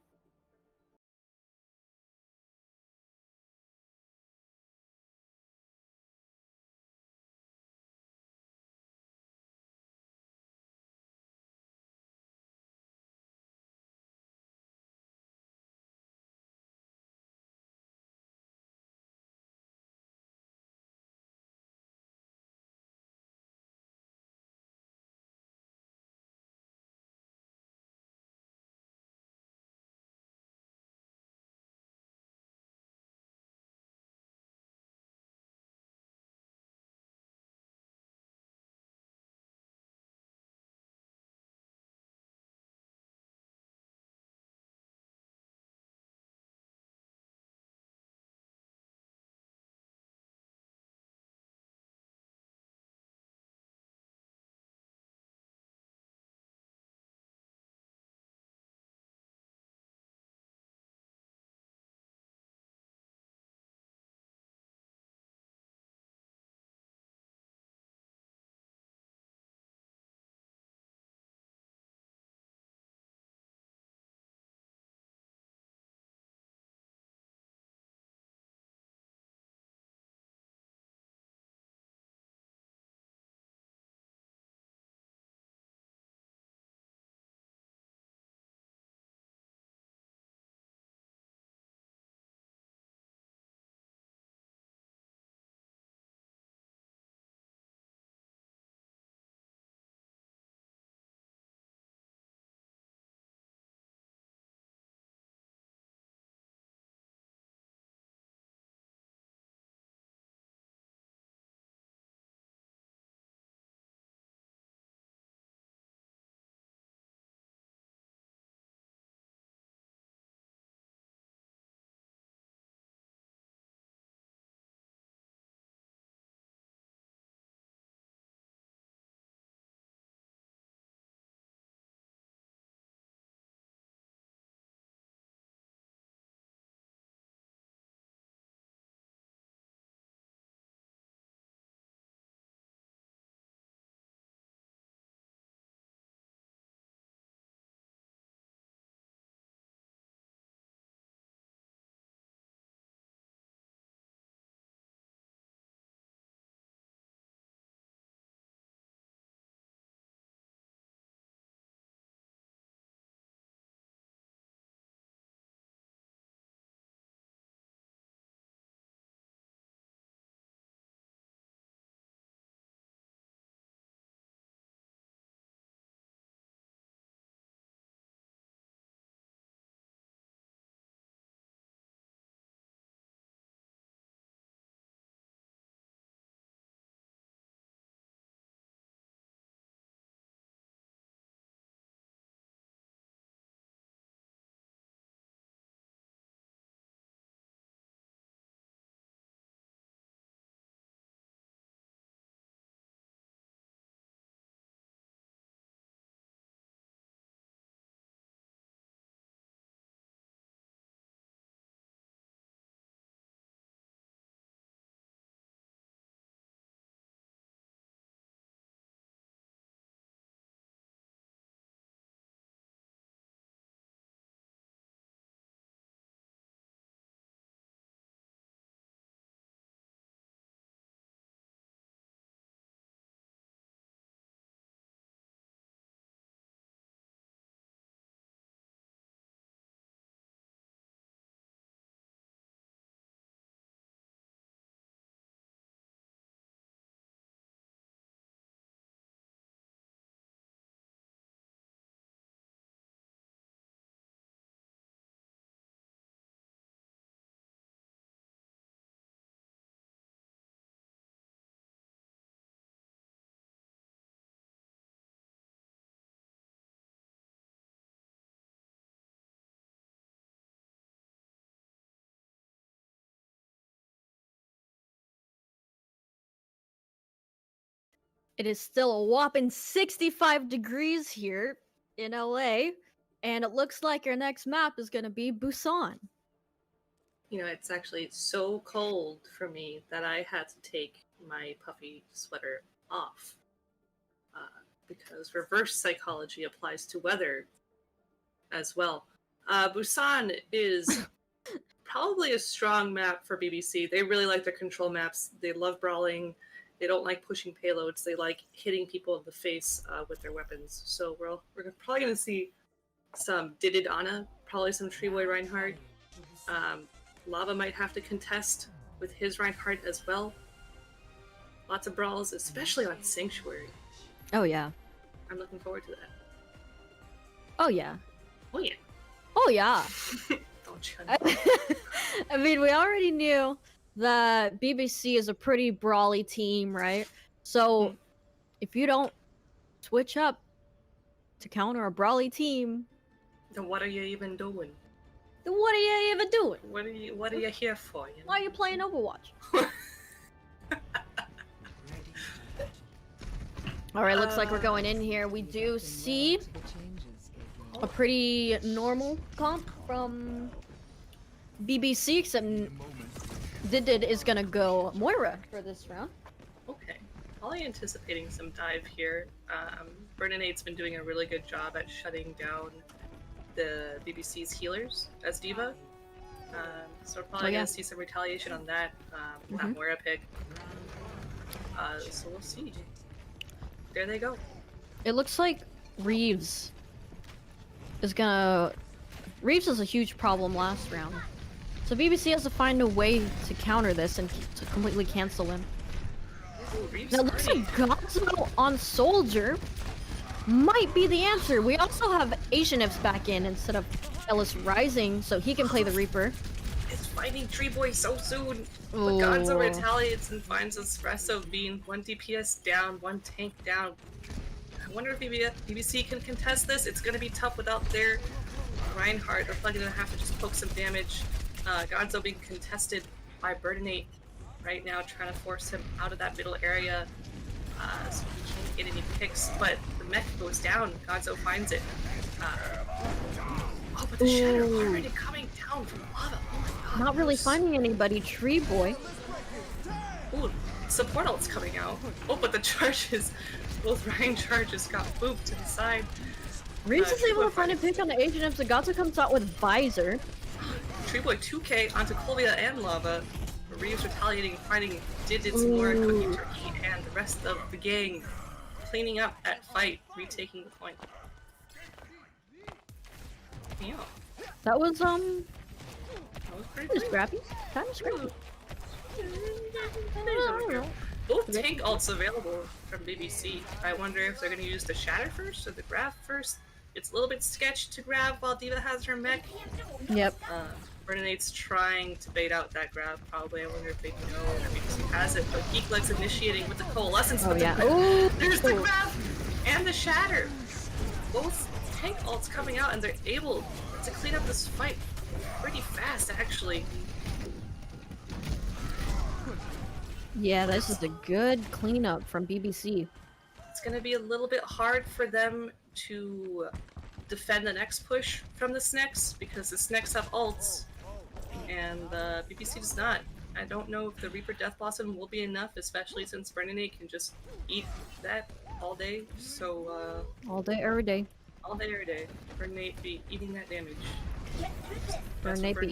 It is still a whopping 65 degrees here in LA, and it looks like our next map is gonna be Busan. You know, it's actually so cold for me that I had to take my puffy sweater off. Because reverse psychology applies to weather as well. Busan is probably a strong map for BBC. They really like their control maps. They love brawling. They don't like pushing payloads. They like hitting people in the face with their weapons. So we're probably going to see some Didid Ana, probably some Treeboy Reinhardt. Lava might have to contest with his Reinhardt as well. Lots of brawls, especially on Sanctuary. Oh yeah. I'm looking forward to that. Oh yeah. Oh yeah. Oh yeah. Don't you? I mean, we already knew that BBC is a pretty brawly team, right? So if you don't switch up to counter a brawly team, Then what are you even doing? then what are you even doing? What are you here for? You know? Why are you playing Overwatch? Alright, looks like we're going in here. We do see a pretty normal comp from BBC, except Didid is gonna go Moira for this round. Okay. Probably anticipating some dive here. Berninate's been doing a really good job at shutting down the BBC's healers as D.Va. So we're probably gonna see some retaliation on that, that Moira pick. So we'll see. There they go. It looks like Reeves is gonna... Reeves is a huge problem last round. So BBC has to find a way to counter this and to completely cancel him. Ooh, Now it looks like Gonzo on Soldier might be the answer. We also have Asian Ifs back in instead of Ellis Rising, so he can play the Reaper. It's fighting Treeboy so soon. But Ooh. Gonzo retaliates and finds Espresso Bean. 1 DPS down, 1 tank down. I wonder if BBC can contest this. It's gonna be tough without their Reinhardt. They're probably gonna have to just poke some damage. Gonzo being contested by Bernate right now, trying to force him out of that middle area. So he can't get any picks, but the mech goes down. Gonzo finds it. Oh, but the Shatter already coming down from lava. Oh my god. Not really finding anybody. Treeboy. Ooh, support ult's coming out. Oh, but the charges, both Ryan charges got booped to the side. Reeves is able to find a pick on the Asian Ifs. Gonzo comes out with Visor. Treeboy 2K onto Colvia and Lava. Reeves retaliating, finding Didid's more Cookie Turkey, and the rest of the gang cleaning up at fight, retaking the point. Yeah. That was That was pretty just good. scrappy. Kind of scrappy. Both tank ults available from BBC. I wonder if they're going to use the Shatter first or the Grab first. It's a little bit sketch to grab while D.Va has her mech. Yep. Berninate's trying to bait out that grab, probably. I wonder if they know that BBC has it, but Geekleg's initiating with the Coalescence. Oh, but yeah. There's the grab and the Shatter. Both tank ults coming out, and they're able to clean up this fight pretty fast, actually. Yeah, this is a good cleanup from BBC. It's going to be a little bit hard for them to defend the next push from the Sneks, because the Sneks have ults, and BBC does not. I don't know if the Reaper Death Blossom will be enough, especially since Berninae can just eat that all day, so All day, every day. all day, every day. Berninae be eating that damage. Bernate be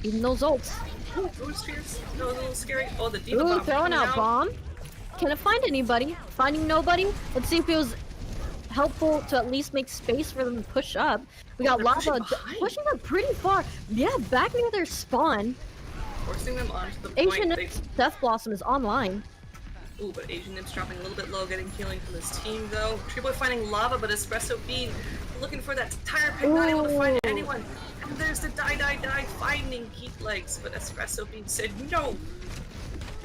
eating those ults. Oh, those fierce. That was a little scary. Oh, the D.Va Ooh, bomb throwing coming out bomb. Can it find anybody? Finding nobody? Let's see if it was helpful to at least make space for them to push up. We got Lava pushing them pretty far. Yeah, back near their spawn. Forcing them onto the point. Asian Death Blossom is online. Ooh, but Asian Nymph's dropping a little bit low, getting healing from his team though. Treeboy finding Lava, but Espresso Bean looking for that tire pick, not able to find anyone. And there's the die, finding Geek Legs, but Espresso Bean said, no!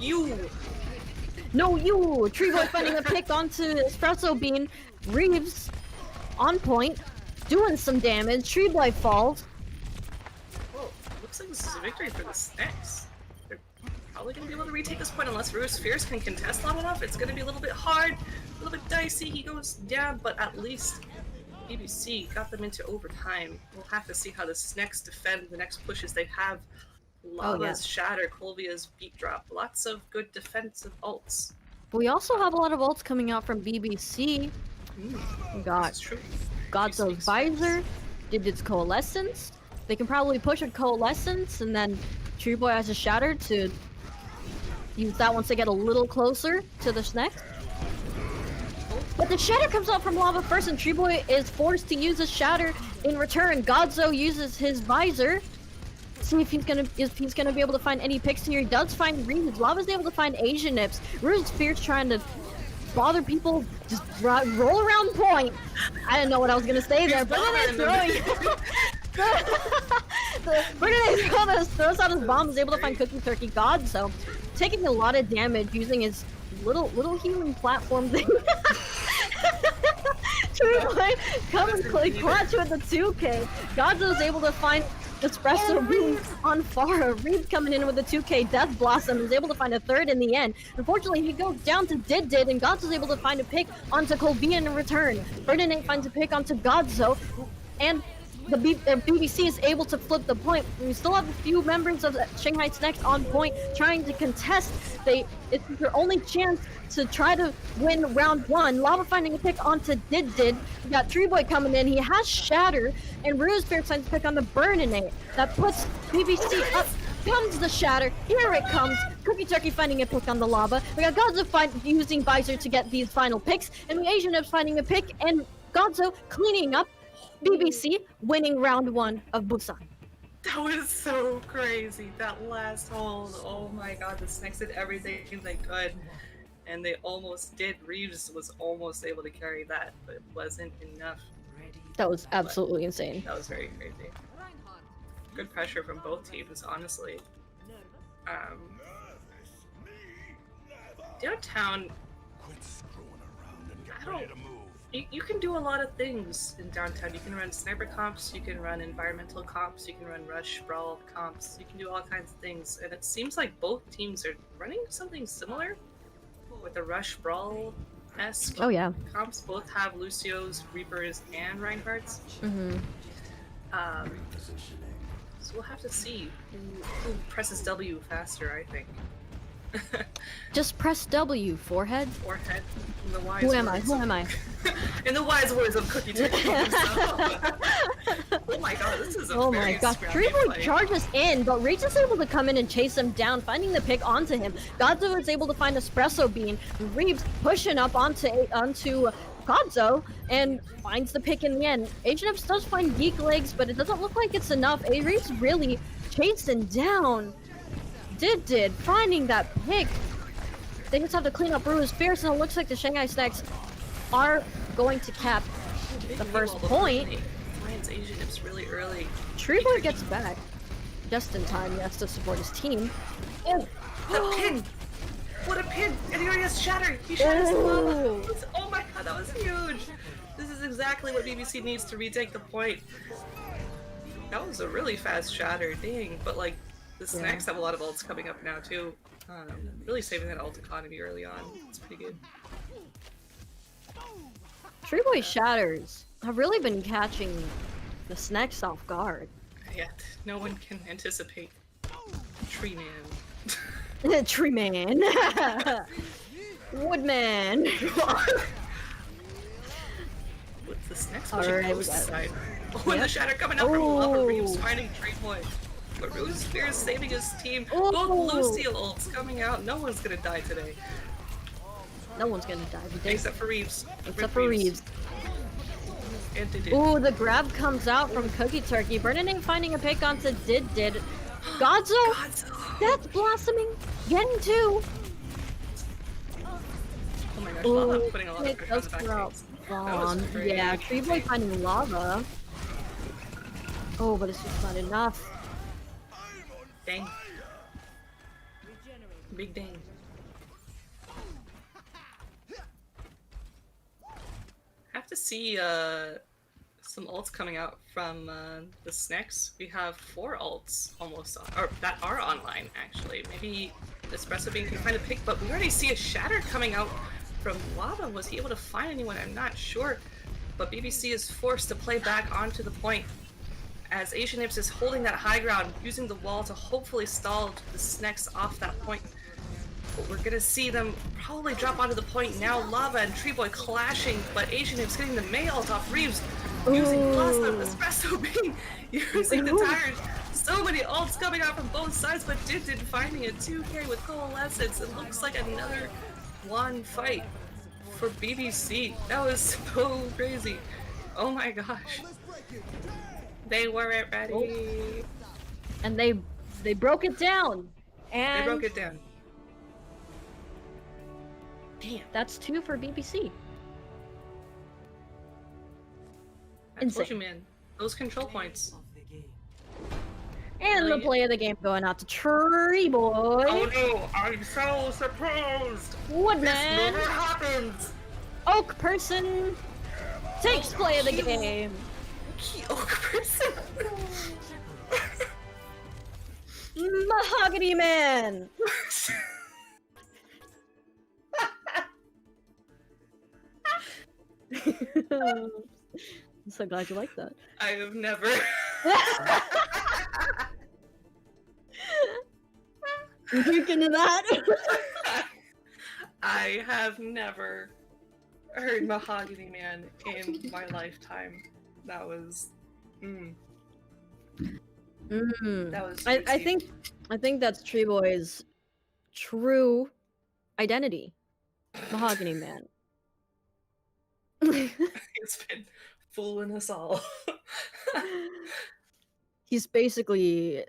You! No, you! Treeboy finding a pick onto Espresso Bean. Reeves on point, doing some damage. Treeboy falls. Whoa, looks like this is a victory for the Sneks. They're probably going to be able to retake this point unless Rue's Fierce can contest long enough. It's going to be a little bit hard, a little bit dicey. He goes down, but at least BBC got them into overtime. We'll have to see how the Sneks defend the next pushes they have. Lava's Shatter, Colvia's Beat Drop. Lots of good defensive ults. We also have a lot of ults coming out from BBC. We got Godzo's Visor, did its Coalescence. They can probably push a Coalescence, and then Tree Boy has a Shatter to use that once they get a little closer to the Sneks. But the Shatter comes out from Lava first, and Tree Boy is forced to use a Shatter in return. Godzo uses his Visor. See if he's gonna be able to find any picks here. He does find Reeves. Lava's able to find Asian Nips. Rue's Fierce trying to bother people, just roll around point. I didn't know what I was gonna say there, but then throwing. Bernadette throws out his bomb, is able to find Cookie Turkey Godzo, taking a lot of damage using his little healing platform thing. True Boy comes clutch with the 2K. Godzo's able to find Espresso Beam on Pharah. Reed coming in with a 2K Death Blossom is able to find a third in the end. Unfortunately, he goes down to Did, and Godzo's able to find a pick onto Colvia in return. Bernadette finds a pick onto Godzo, and the BBC is able to flip the point. We still have a few members of the Shanghai Sneks on point trying to contest. It's their only chance to try to win round one. Lava finding a pick onto Did. We got Tree Boy coming in. He has Shatter, and Rue's Spirit finds a pick on the Burninate. That puts BBC up. Comes the Shatter. Here it comes. Cookie Turkey finding a pick on the Lava. We got Godzo using Visor to get these final picks, and the Asian Nips finding a pick, and Godzo cleaning up. BBC winning round one of Busan. That was so crazy. That last hold. Oh my god, the Sneks did everything they could. And they almost did. Reeves was almost able to carry that, but it wasn't enough. That was absolutely insane. That was very crazy. Good pressure from both teams, honestly. Downtown, you can do a lot of things in downtown. You can run sniper comps, you can run environmental comps, you can run rush brawl comps, you can do all kinds of things. And it seems like both teams are running something similar with the rush brawl-esque comps. Both have Lucio's, Reapers, and Reinhardt's. So we'll have to see who presses W faster, I think. Just press W, forehead. Forehead. In the wise Who words. am I? Who am I? In the wise words of Cookie Turkey himself. Oh my god, this is a very scrappy Tree Boy play. charges in, but Reach is able to come in and chase him down, finding the pick onto him. Godzo is able to find Espresso Bean. Reeves pushing up onto Godzo and finds the pick in the end. H&F does find Geek Legs, but it doesn't look like it's enough. Reeves really chasing down. Did finding that pick. They just have to clean up Rue's Fierce, and it looks like the Shanghai Sneks are going to cap the first point. Finds Asian Nips really early. Tree Boy gets back just in time, yes, to support his team. Oh, the pin! What a pin! And he already has Shatter! He shatters the lava! Oh my god, that was huge! This is exactly what BBC needs to retake the point. That was a really fast Shatter, dang. But like, the Snacks have a lot of ults coming up now too. Really saving that ult economy early on. It's pretty good. Tree Boy Shatters have really been catching the Snacks off guard. Yeah, no one can anticipate Tree Man. Tree Man. Woodman. What's the Snacks? Alright, we got the Shatter coming up from Lava. Reeves finding Tree Boy. But Rue's Spears saving his team. Both Lucio ults coming out. No one's gonna die today. No one's gonna die today. Except for Reeves. Except for Reeves. Ooh, the grab comes out from Cookie Turkey. Bernadette finding a pick onto Did. Godzo! Death Blossoming! Getting two! Oh my gosh, Lava putting a lot of pressure on the back teams. Yeah, Tree Boy finding Lava. Oh, but it's just not enough. Dang. Big dang. Have to see some ults coming out from the Sneks. We have 4 ults almost, or that are online actually. Maybe Espresso Bean can find a pick, but we already see a shatter coming out from Lava. Was he able to find anyone? I'm not sure. But BBC is forced to play back onto the point as Asian Nips is holding that high ground, using the wall to hopefully stall the Sneks off that point. But we're gonna see them probably drop onto the point now. Lava and Tree Boy clashing, but Asian Nips getting the May ult off Reeves, using Blossom, Espresso Bean, using the tires. So many ults coming out from both sides, but Did finding a 2K with Coalescence. It looks like another one fight for BBC. That was so crazy. Oh my gosh. They weren't ready. Oh. And they broke it down. And they broke it down. Damn. That's 2 for BBC. I told you, man. Those control points. And the play of the game going out to Tree Boy. Oh no, I'm so surprised! Woodman. This never happens! Oak Person takes play of the game. Oak Person? Mahogany Man. I'm so glad you like that. I have never... You drinking to that? I have never heard Mahogany Man in my lifetime. That was... That was I think that's Tree Boy's true identity. Mahogany Man. He's been fooling us all. He's basically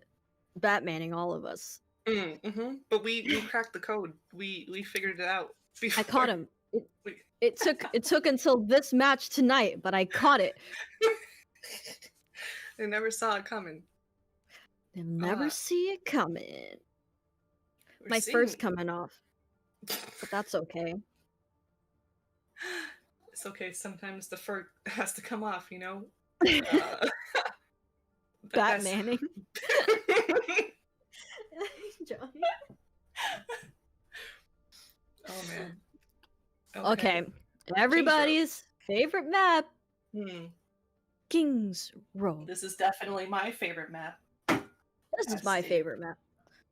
Batmaning all of us. But we cracked the code. We figured it out. I caught him. It took until this match tonight, but I caught it. I never saw it coming. They'll never see it coming. My first coming off. But that's okay. It's okay. Sometimes the fur has to come off, you know? Batmaning. Johnny. Oh man. Okay. Everybody's favorite map. King's Row. This is definitely my favorite map. This is my favorite map.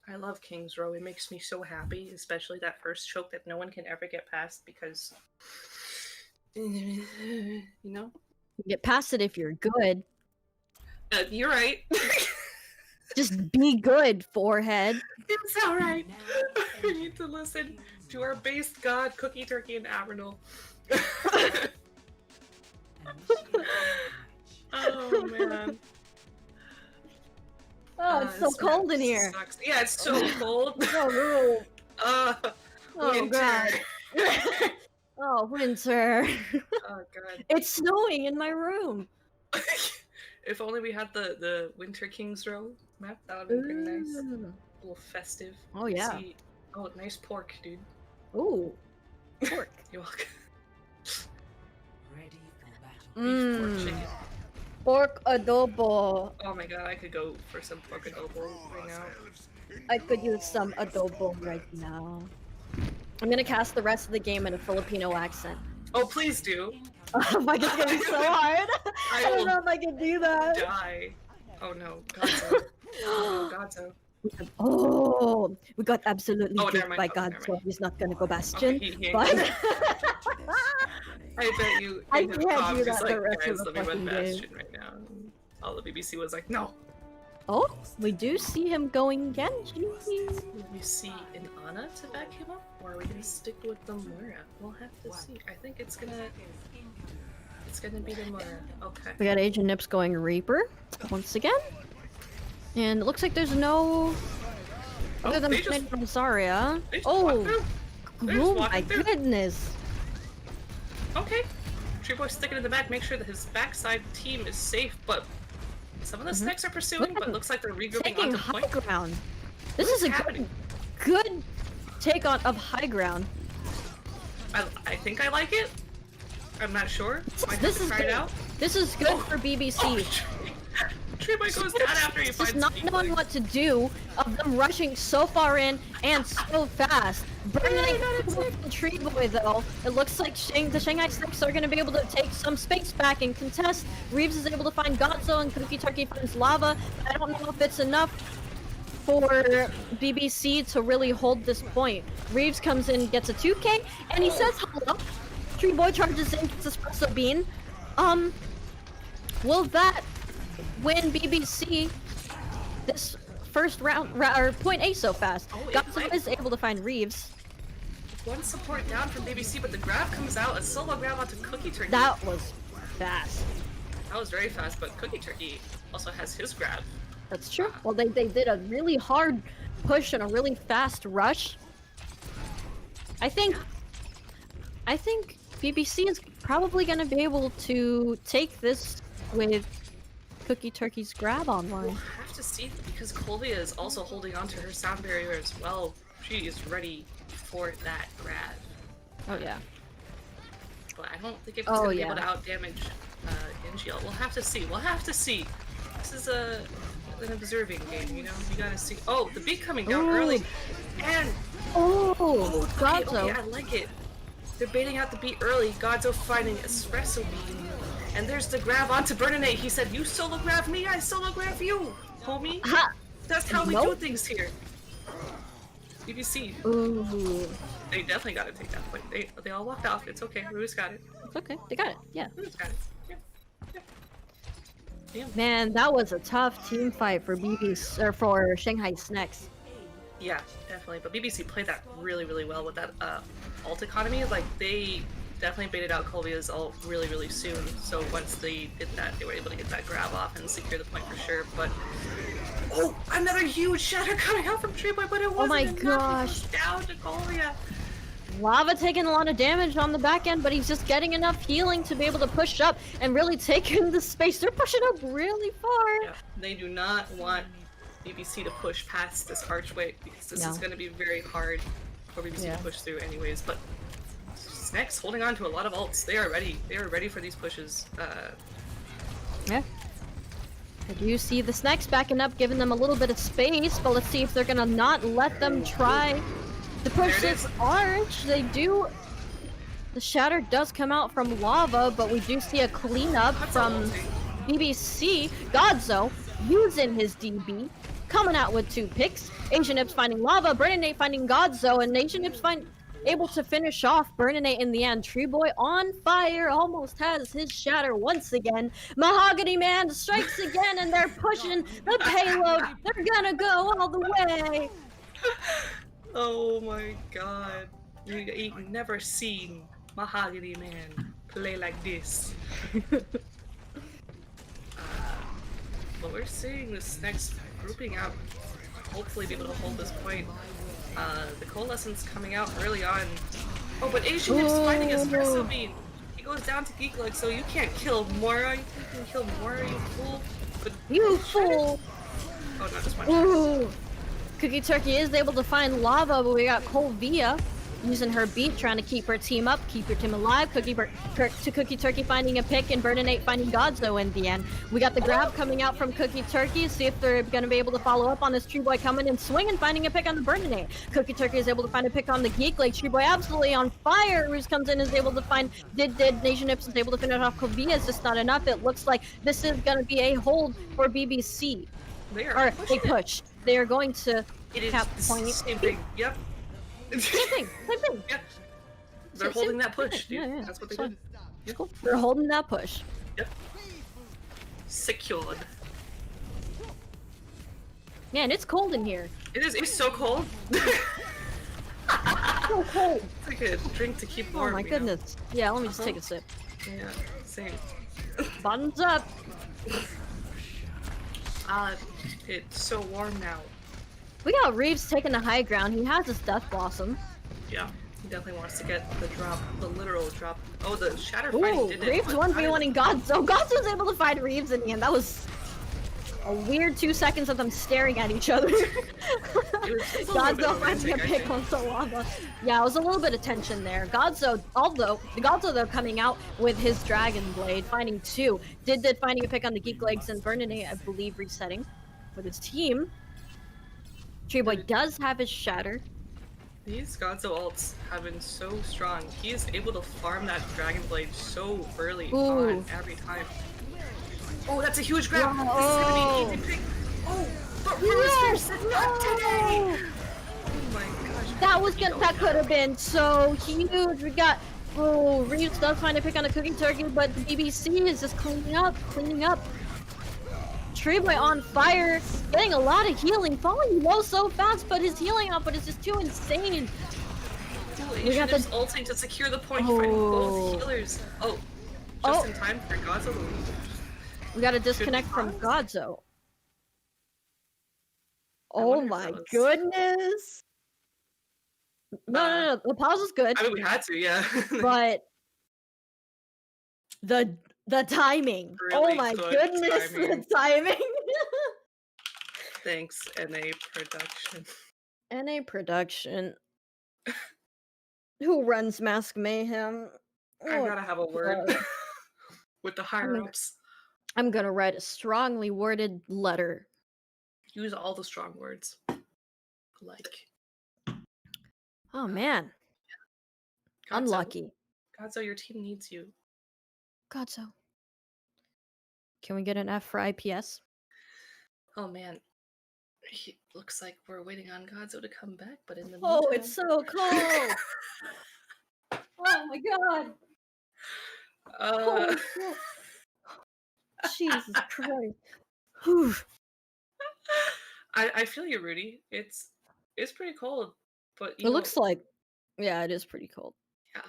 I love King's Row. It makes me so happy, especially that first choke that no one can ever get past because, you know? You get past it if you're good. You're right. Just be good, forehead. It's alright. We need to listen to our base god, Cookie Turkey, and Avernal. Oh man. Oh, it's so cold in here. Sucks. Yeah, it's so cold. Oh, winter. God. Oh, winter. Oh god. It's snowing in my room. If only we had the Winter King's Row map, that would be pretty nice. A little festive. Oh yeah. See... Oh, nice pork, dude. Ooh, pork. You're welcome. Ready for battle. Beef pork chicken. Pork adobo. Oh my god, I could go for some pork adobo right now. I could use some adobo right now. I'm gonna cast the rest of the game in a Filipino accent. Oh, please do. Oh, my god, it's gonna be so hard. I don't know if I can do that. Die. Oh no, Godso. Oh, Godso. Oh, we got absolutely Oh, duped never mind. by Okay, God, never so mind. he's not gonna go Bastion. Okay, he but I bet you. I in his can't comms, do he's that the like, rest guys, of the let me run fucking game. Bastion right now. And all the BBC was like, no. oh, we do see him going Genji. Will we see an Ana to back him up, or are we gonna stick with the Moira? We'll have to see. I think it's gonna be the Moira. Okay. We got Agent Nips going Reaper once again, and it looks like there's no other than they just- from Zarya. they just walked Oh, through. They're just oh walking my through. goodness! Okay. Tree Boy sticking in the back, make sure that his backside team is safe, but some of the Sneks are pursuing, but looks like they're regrouping Taking onto high point. ground. This is a happening? good take on of high ground. I think I like it. I'm not sure. Might have This to is try it good. out. This is good for BBC. Tree Boy goes down after he Just finds not Geek knowing Leg. what to do, of them rushing so far in and so fast. Burning the Tree Boy though. It looks like the Shanghai Sneks are going to be able to take some space back and contest. Reeves is able to find Gonzo and Cookie Turkey finds Lava. I don't know if it's enough for BBC to really hold this point. Reeves comes in, gets a 2K, and he says hello. Tree Boy charges in, gets Espresso Bean. Will that win BBC this first round, or point A so fast? Oh, Gonzo is able to find Reeves. One support down from BBC, but the grab comes out, a solo grab onto Cookie Turkey. That was fast. That was very fast, but Cookie Turkey also has his grab. That's true. Well, they did a really hard push and a really fast rush. I think BBC is probably going to be able to take this with Cookie Turkey's grab online. We'll have to see, because Colvia is also holding on to her sound barrier as well. She is ready for that grab. Oh yeah. But I don't think it's going to be able to yeah. out-damage Ingiel. We'll have to see. We'll have to see. This is an observing game, you know? You gotta see. Oh, the beat coming down early. And... Oh, Gonzo. Okay, I like it. They're baiting out the beat early. Gonzo finding Espresso Bean. And there's the grab onto Bernadette. He said, you solo grab me, I solo grab you, homie. Ha! That's how we do things here. BBC. Ooh. They definitely gotta take that point. They all walked off. It's okay. Ruiz got it. It's okay. They got it. Yeah. Ruiz got it. Yeah. Yeah. Man, that was a tough team fight for for Shanghai Sneks. Yeah, definitely. But BBC played that really, really well with that ult economy. Like, they definitely baited out Colvia's ult really, really soon. So once they did that, they were able to get that grab off and secure the point for sure. But oh, another huge shatter coming out from Tree Boy, but it wasn't my enough. gosh. It was down to Colvia. Lava taking a lot of damage on the back end, but he's just getting enough healing to be able to push up and really take in the space. They're pushing up really far. Yeah, they do not want BBC to push past this archway because this is going to be very hard for BBC to push through anyways. But Sneks holding on to a lot of ults. They are ready. They are ready for these pushes. Yeah. I do see the Sneks backing up, giving them a little bit of space, but let's see if they're gonna not let them try to push this arch. They do. The shatter does come out from Lava, but we do see a cleanup from BBC. Godzo using his DB, coming out with 2 picks. Asian Nips finding Lava, Bernadette finding Godzo, and Asian Nips able to finish off Bernadette in the end. Tree Boy on fire, almost has his shatter once again. Mahogany Man strikes again, and they're pushing the payload. They're gonna go all the way. Oh my god. You've never seen Mahogany Man play like this. But we're seeing this next grouping out, hopefully be able to hold this point. The Coalescence coming out early on. Oh, but Asian Nips finding Espresso Bean. He goes down to Geek Leg, so you can't kill Mora. You can kill Mora, you fool. But You fool! oh, not just one. Ooh. Cookie Turkey is able to find Lava, but we got Colvia using her beat, trying to keep her team up, keep her team alive. Cookie Turkey finding a pick, and Bernadette finding Godzo in the end. We got the grab coming out from Cookie Turkey. See if they're going to be able to follow up on this Tree Boy coming and swinging, finding a pick on the Bernadette. Cookie Turkey is able to find a pick on the Geek Lake. Tree Boy absolutely on fire. Ruse comes in, is able to find Did. Nation Nips is able to finish off Colvia. It's just not enough. It looks like this is going to be a hold for BBC. They are Or a push. They are going to cap point. Same thing. Yep. Same thing. Yep. They're holding that push, dude. Yeah. That's what they did. Yep. Cool. They're holding that push. Yep. Secured. Man, it's cold in here. It is. It's so cold. So cold. It's like a drink to keep warm. Oh my you know? goodness. Yeah, let me just take a sip. Yeah. Same. Bottoms up. It's so warm now. We got Reeves taking the high ground. He has his Death Blossom. Yeah. He definitely wants to get the drop, the literal drop. Oh, the shatter fighting Ooh, did it. Reeves 1v1ing Godzo. Godzo's able to find Reeves in the end. That was A weird 2 seconds of them staring at each other. Godzo finding a pick on Solana. Yeah, it was a little bit of tension there. Godzo, though coming out with his Dragon Blade, finding 2. Did finding a pick on the Geek Legs and Bernadette, I believe, resetting with his team. Tree Boy does have his Shatter. These Godzo ults have been so strong. He is able to farm that Dragon Blade so early on every time. Oh, that's a huge grab! Wow. This is gonna be an easy pick. Oh, but Rose said not today! Oh my gosh. That could have been so huge. We got Reeves does find a pick on a cooking turkey, but the BBC is just cleaning up. Tree Boy on fire, getting a lot of healing, falling low so fast, but his healing output is just too insane. We got this ulting to secure the point, fighting both healers. Oh, just in time for Godzo to leave. We got to disconnect from Godzo. Oh my goodness! No, the pause is good. I mean, we had to, yeah. But the timing. Really oh my goodness, the timing. Thanks, NA Production. NA Production. Who runs Mask Mayhem? I gotta have a word with the higher ups. I'm gonna write a strongly worded letter. Use all the strong words. Like. Oh man. Godzo. Unlucky. Godzo, your team needs you. Godzo. Can we get an F for IPS? Oh man. It looks like we're waiting on Godzo to come back, but in the meantime... Oh, it's so cold! Oh my god! Jesus Christ. Whew. I feel you, Rudy. It's pretty cold, but it looks like, yeah, it is pretty cold. Yeah.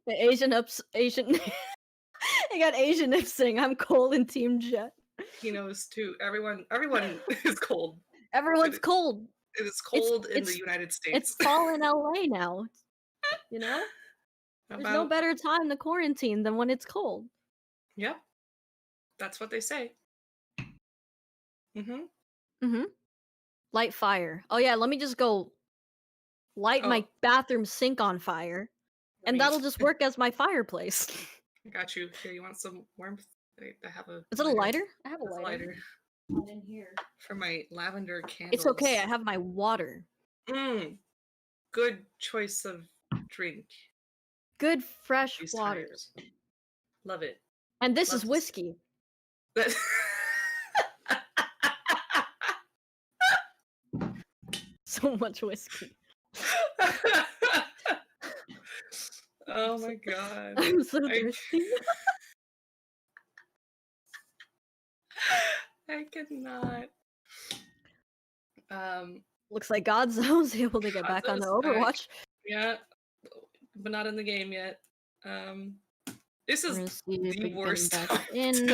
The Asian I got Asian Nips saying I'm cold in Team Jet. He knows too. Everyone is cold. Everyone's cold. It is cold in the United States. It's fall in LA now. You know? There's no better time to quarantine than when it's cold. Yep. That's what they say. Light fire. Oh yeah, let me just go light my bathroom sink on fire. And that'll just work as my fireplace. I got you. Here, you want some warmth? I have a... Is it a lighter? I have a lighter. In here. For my lavender candles. It's okay, I have my water. Good choice of drink. Good fresh water. Times. Love it. And this is whiskey. So much whiskey. Oh my god. I'm so thirsty. I cannot. Looks like Godzo's able to get back on the Overwatch. Yeah, but not in the game yet. This is the worst. In.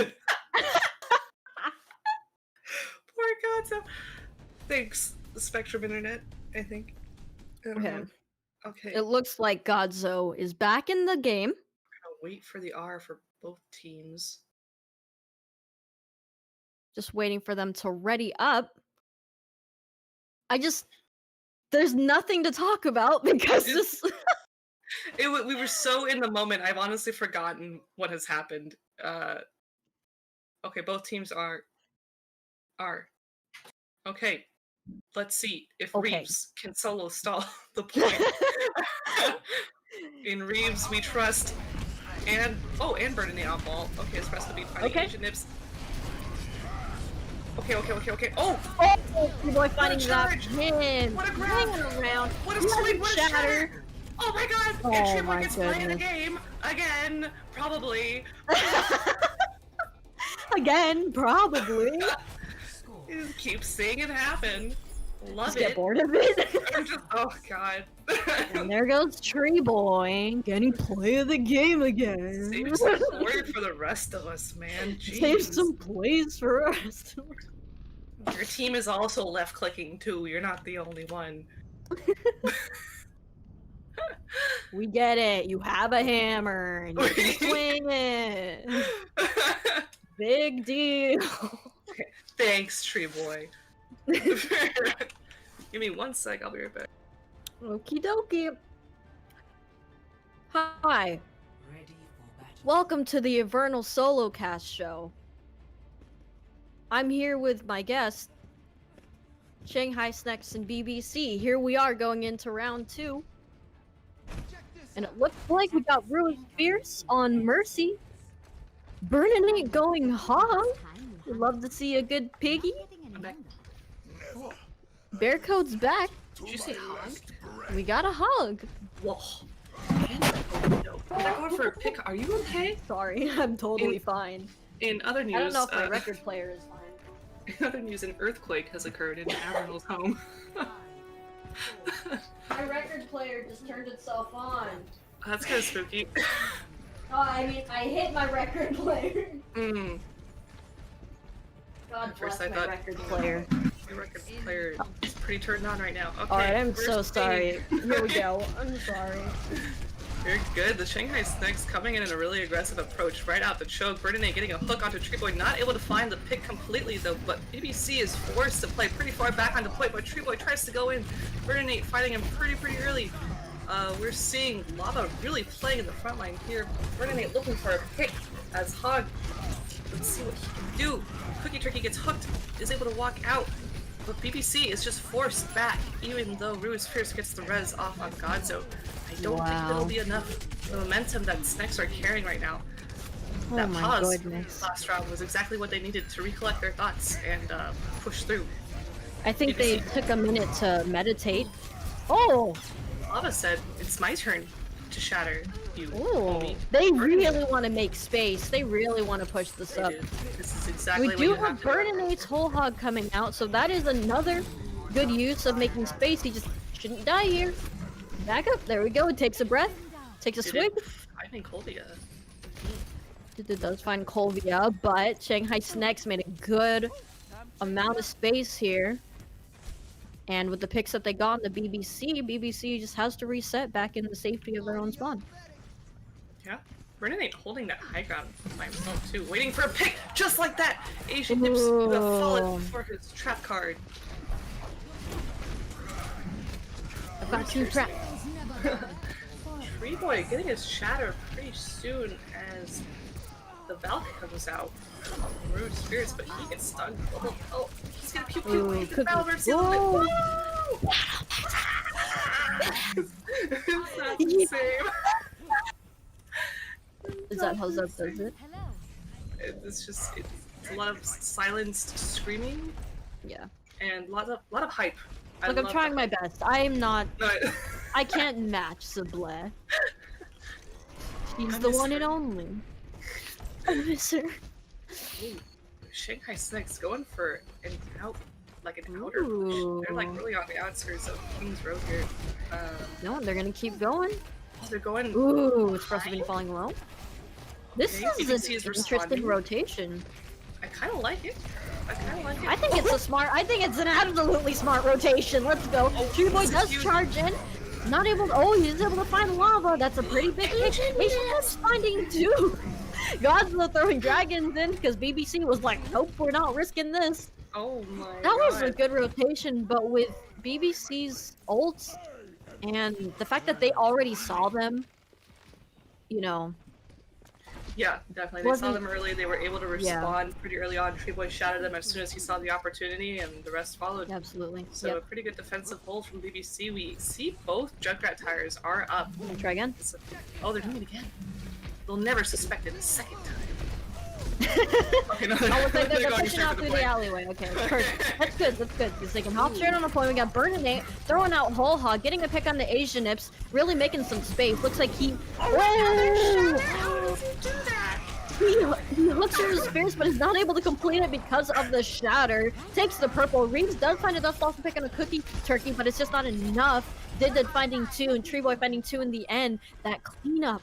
Poor Godzo. Thanks, Spectrum Internet, I think. Okay. It looks like Godzo is back in the game. We're gonna wait for the R for both teams. Just waiting for them to ready up. There's nothing to talk about because we were so in the moment. I've honestly forgotten what has happened. Okay, both teams are. Okay, let's see if Reeves can solo stall the point. In Reeves, we trust. And Bernadette on ball. Okay, it's pressed to be fighting Asian Nips. Okay. Oh, Tree Boy finding that pin. What a grab! Around. What a swing! What a shatter! Oh my god! And Tree Boy gets playing the game again, probably. Again, probably. You just keep seeing it happen. Love just it. Get bored of it. Oh god. And there goes Tree Boy getting play of the game again. Save some word for the rest of us, man. Jeez. Save some plays for us. Your team is also left clicking too. You're not the only one. We get it. You have a hammer and you can swing it. big deal. Thanks, Tree Boy. Give me 1 sec, I'll be right back. Okie dokie. Hi. Welcome to the Avernal Solo Cast show. I'm here with my guest, Shanghai Sneks and BBC. Here we are going into round 2. And it looks like we got Ruin's Fierce on Mercy. Burning ain't going hog. We'd love to see a good piggy. I'm back. Bear Code's back. Did you say hug? We got a hug. Whoa. They're going for a pick. Are you okay? Sorry, I'm totally fine. In other news, I don't know if my record player is fine. In other news, an earthquake has occurred in Avernal's home. My record player just turned itself on. That's kind of spooky. Oh, I mean, I hit my record player. Mm. God At first bless I my thought record player. your record player is pretty turned on right now. Okay, Alright, I'm first so thing- sorry. Here we go. I'm sorry. You're good. The Shanghai Sneks coming in a really aggressive approach right out the choke. Bernadette getting a hook onto Tree Boy, not able to find the pick completely though, but BBC is forced to play pretty far back on the point, but Tree Boy tries to go in. Bernadette fighting him pretty early. We're seeing Lava really playing in the front line here. Bernadette looking for a pick as Hog. Let's see what he can do. Cookie Turkey gets hooked, is able to walk out. But BBC is just forced back, even though Ruin's Fierce gets the res off on Godzo. I don't think that'll be enough. The momentum that Sneks are carrying right now. Oh That my pause goodness. last round was exactly what they needed to recollect their thoughts and push through. I think they took a minute to meditate. Oh! Lava said, "It's my turn to shatter you, Oh! homie." They really want to make space. They really want to push this They up. did. This is exactly We what do you have to do. Berninate's whole hog coming out, so that is another good use of making space. He just shouldn't die here. Back up. There we go. It takes a breath. Takes a Did swig. it- I think Colvia. It does find Colvia, but Shanghai Sneks made a good amount of space here. And with the picks that they got in the BBC just has to reset back in the safety of their own spawn. Yeah. Bernadette holding that high ground by himself too, waiting for a pick just like that. Asian nips the fallen for his trap card. I've got two traps. Tree Boy getting his shatter pretty soon as the Valk comes out. Rude Spirits, but he gets stunned. Oh, he's gonna pew pew. Ooh, The cookie. Valor seals it. Whoa. Woo! It's not the same. Is that how Zeb does it? It's just it's a lot of silenced screaming Yeah. and lot of hype. Look, I'm trying my best. I'm not. No, I can't match Sablé. She's I the miss one her. and only. I miss her. Ooh, Shanghai Sneks going for an out, like an outer push. Ooh. They're like really on the outskirts of King's Road here. No, they're gonna keep going. They're going. Ooh, it's supposed to be falling low. This Okay, is BBC an is interesting responding. rotation. I kind of like it. I kind of like it. I think it's a smart. I think it's an absolutely smart rotation. Let's go. Tree Boy this is does huge. charge in. Not able to. Oh, he's able to find lava. That's a pretty big pick. He's finding two. Godzilla throwing dragons in because BBC was like, nope, we're not risking this. Oh my That was god. a good rotation, but with BBC's ults and the fact that they already saw them, you know, Yeah, definitely. They saw Wasn't- them early. They were able to Yeah. respond pretty early on. Tree Boy shouted them as soon as he saw the opportunity, and the rest followed. absolutely. So Yep. a pretty good defensive hold from BBC. We see both Junkrat tires are up. Wanna try again. So- oh, they're doing it again. They'll never suspect it a second time. Okay, no, Oh, looks like they're going pushing straight out for through the point. alleyway. Okay, perfect. That's good, that's good. Because they can hop straight on the point. We got Bernadette throwing out Whole Hog, getting a pick on the Asian Nips, really making some space. Looks like he. Whoa! How does he do that? He hooks through his spears, but is not able to complete it because of the shatter. Takes the purple. Reeves does find a dust off pick on a Cookie Turkey, but it's just not enough. Did finding two, and Tree Boy finding two in the end. That cleanup.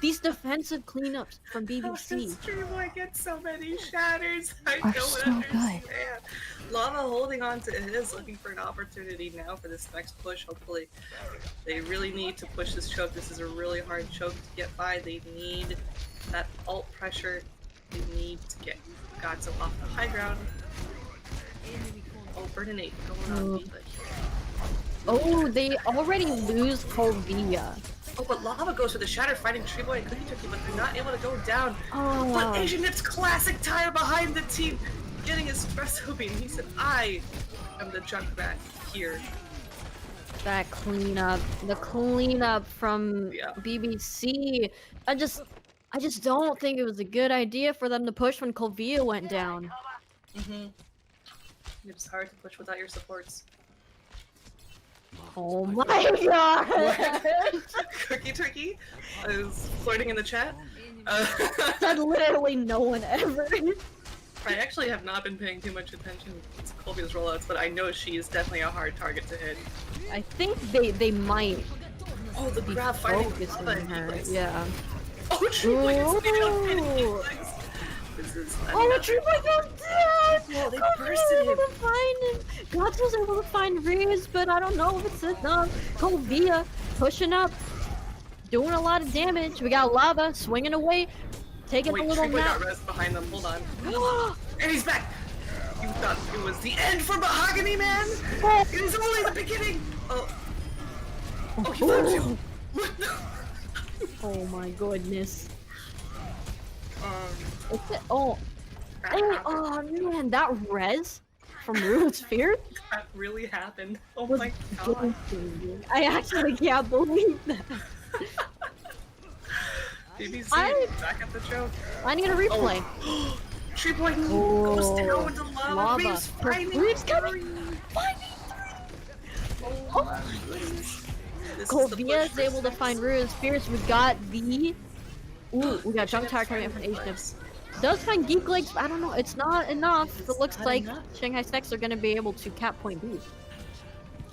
These defensive cleanups from How does BBC. Tree Boy get so many shatters? I Are don't so good. understand. Lava holding on to his, looking for an opportunity now for this next push. Hopefully, they really need to push this choke. This is a really hard choke to get by. They need that alt pressure They need to get Godzo off the high ground. Oh, Burninate going on Diva here. Oh, they already lose Colvia. Oh, but Lava goes for the Shatter, fighting Tree Boy and Cookie Turkey, but they're not able to go down. Oh. But Asian Nip's classic tire behind the team, getting espresso bean. He said, I am the Junkrat here. That cleanup, the cleanup from BBC. I just don't think it was a good idea for them to push when Colvia went down. It's hard to push without your supports. Oh my god! Cookie Turkey is flirting in the chat. Said literally no one ever. I actually have not been paying too much attention to Colvia's rollouts, but I know she is definitely a hard target to hit. I think they might. Oh, the be grab fighting focusing Lava and her. Geeklegs. Yeah. Oh, Tree Boy is getting up and Ooh. Geeklegs. This is Oh, Tree Boy got dead! Well, they Kobe was bursted able him. to find him. Gods was able to find Riz, but I don't know if it's enough. Colvia pushing up, doing a lot of damage. We got Lava swinging away, taking Wait, a little Tree Boy nap. got res behind them. Hold on. And he's back! You thought it was the end for Mahogany Man? It is only the beginning! Oh. Oh, he found you! Oh my goodness. Um, Oh, man, that res from Ruin's Fear that really happened. Oh was my god. devastating. I actually can't believe that. BBC, back at the joke. I need a replay. Oh. Tree Boy goes down into lava. Reeves finding Reeves coming. Oh my goodness. Colvia is able to find Ruin's Fears. We got the... Ooh, we got Junk Tower coming in from Asian. Does find Geek Legs, but I don't know. It's not enough. It looks like Shanghai Sneks are going to be able to cap point B.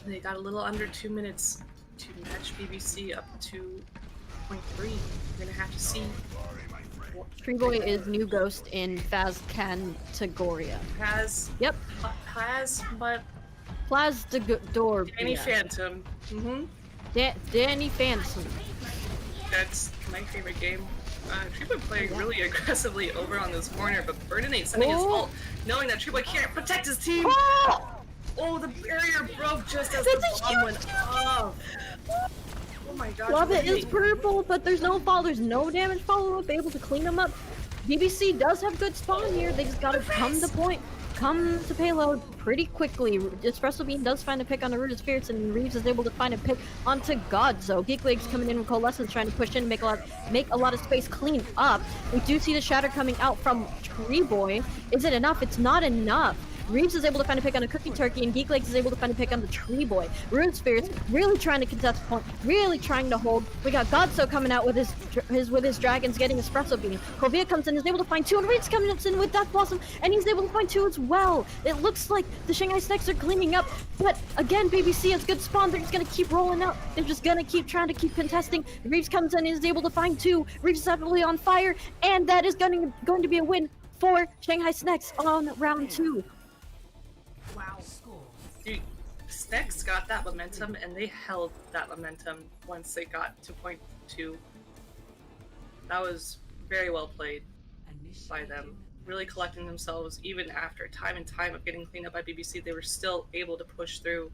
They got a little under 2 minutes to match BBC up to point 3. We're going to have to see. Tree Boy is new ghost in Phaz Cantagoria. Has. Yep. Has, but. Plaz Danny Phantom. Danny Phantom. That's my favorite game. Tree Boy playing really aggressively over on this corner, but Burninate's sending his ult, knowing that Tree Boy can't protect his team. Oh, the barrier broke just as the bomb went off. Oh my gosh. Lava is purple, but there's no fall. There's no damage follow-up. Able to clean them up. BBC does have good spawn here. They just gotta come to point. Come to payload pretty quickly. Espresso Bean does find a pick on the Root of Spirits, and Reeves is able to find a pick onto Godzo. Geek Legs coming in with Coalescence, trying to push in, make a lot of space, clean up. We do see the Shatter coming out from Tree Boy. Is it enough? It's not enough. Reeves is able to find a pick on a Cookie Turkey, and Geek Legs is able to find a pick on the Tree Boy. Rude Spirits really trying to contest point, really trying to hold. We got Godso coming out with his dragons, getting Espresso Bean. Colvia comes in, is able to find 2, and Reeves coming in with Death Blossom, and he's able to find 2 as well. It looks like the Shanghai Sneks are cleaning up, but again, BBC has good spawn. They're just gonna keep rolling out. They're just gonna keep trying to keep contesting. Reeves comes in, and is able to find 2. Reeves is heavily on fire, and that is going to be a win for Shanghai Sneks on round 2. Wow. Dude, Sneks got that momentum, and they held that momentum once they got to point 2. That was very well played by them. Really collecting themselves, even after time and time of getting cleaned up by BBC, they were still able to push through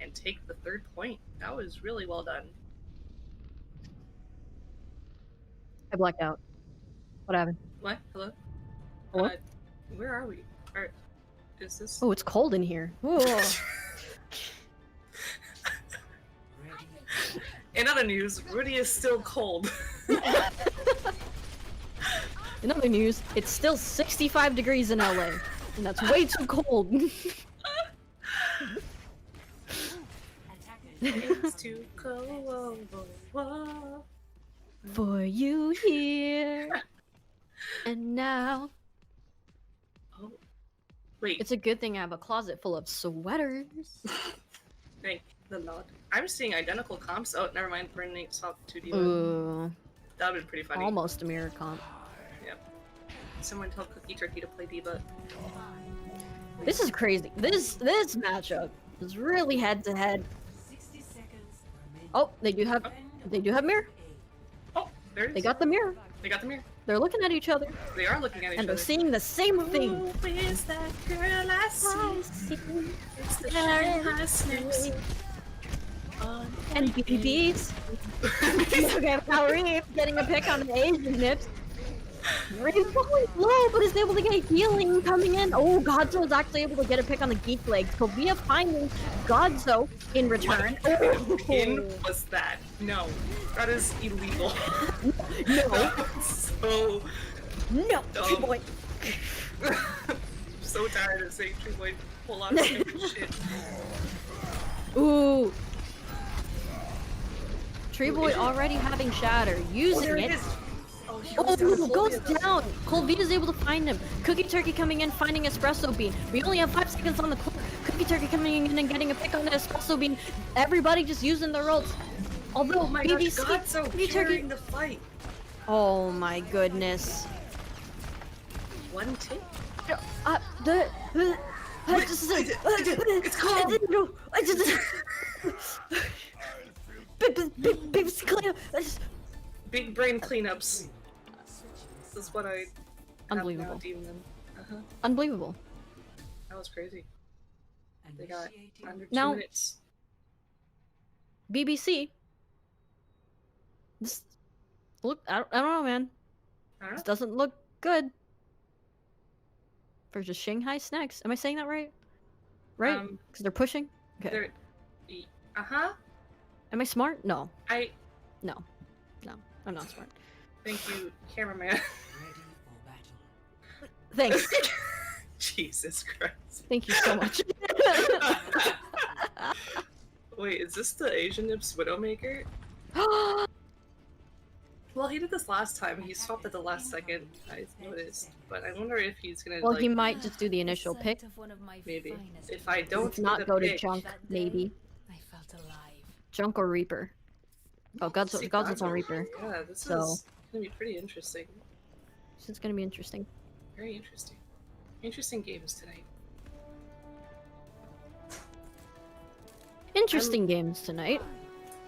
and take the 3rd point. That was really well done. I blacked out. What happened? What? Hello? Hello? Where are we? Is this? Oh, it's cold in here. Whoa. In other news, Rudy is still cold. In other news, it's still 65 degrees in LA, and that's way too cold. It's too cold for you here and now. Oh, wait. It's a good thing I have a closet full of sweaters. Thank the Lord. I'm seeing identical comps. Oh, never mind. Burnate swapped 2D. Ooh, That would be pretty funny. almost a mirror comp. Yep. Someone tell Cookie Turkey to play Diva. This is crazy. This matchup is really head to head. Oh, they do have mirror. Oh, there it is. They got the mirror. They got the mirror. They're looking at each other. They are looking at each And they're other. seeing the same thing. Who is that girl I see? It's the Shanghai Sneks. And BBs. Okay, now Reeve getting a pick on the Asian nips. Reeve's going low, but is able to get healing coming in. Oh, Godzo is actually able to get a pick on the Geek Legs. Kovia finding Godzo in return. What pin was that? No, that is illegal. No. So No, Tree Boy. I'm so tired of saying Tree Boy pull out stupid shit. Ooh. Tree Boy already having Shatter, using there it. it is. Oh, he Oh, goes down. it goes down. Colvita's able to find him. Cookie Turkey coming in, finding Espresso Bean. We only have 5 seconds on the clock. Cookie Turkey coming in and getting a pick on the Espresso Bean. Everybody just using their ults. Although Oh my BBC, gosh, God's so Cookie Turkey. carrying the fight. Oh my goodness. One tick. It's called. Big brain cleanups. This is what I Unbelievable. have now deemed them. Unbelievable. That was crazy. They got under 2 Now- minutes. BBC. This look. I don't know, man. I don't This know. doesn't look good. For just Shanghai Sneks. Am I saying that right? Right? Because they're pushing? Okay. They're... Uh-huh. Am I smart? No. No. No. I'm not smart. Thank you, cameraman. Thanks. Jesus Christ. Thank you so much. Wait, is this the Asian Nips Widowmaker? Well, he did this last time. He swapped at the last second, I noticed. But I wonder if he's gonna, Well, like, he might just do the initial pick. maybe. If I don't Let's not do the go to pick, Junk, maybe. Junk or Reaper. Oh, God's on Godzo. Reaper. Yeah, this So- is gonna be pretty interesting. This is gonna be interesting. Very interesting. Interesting games tonight. Interesting games tonight.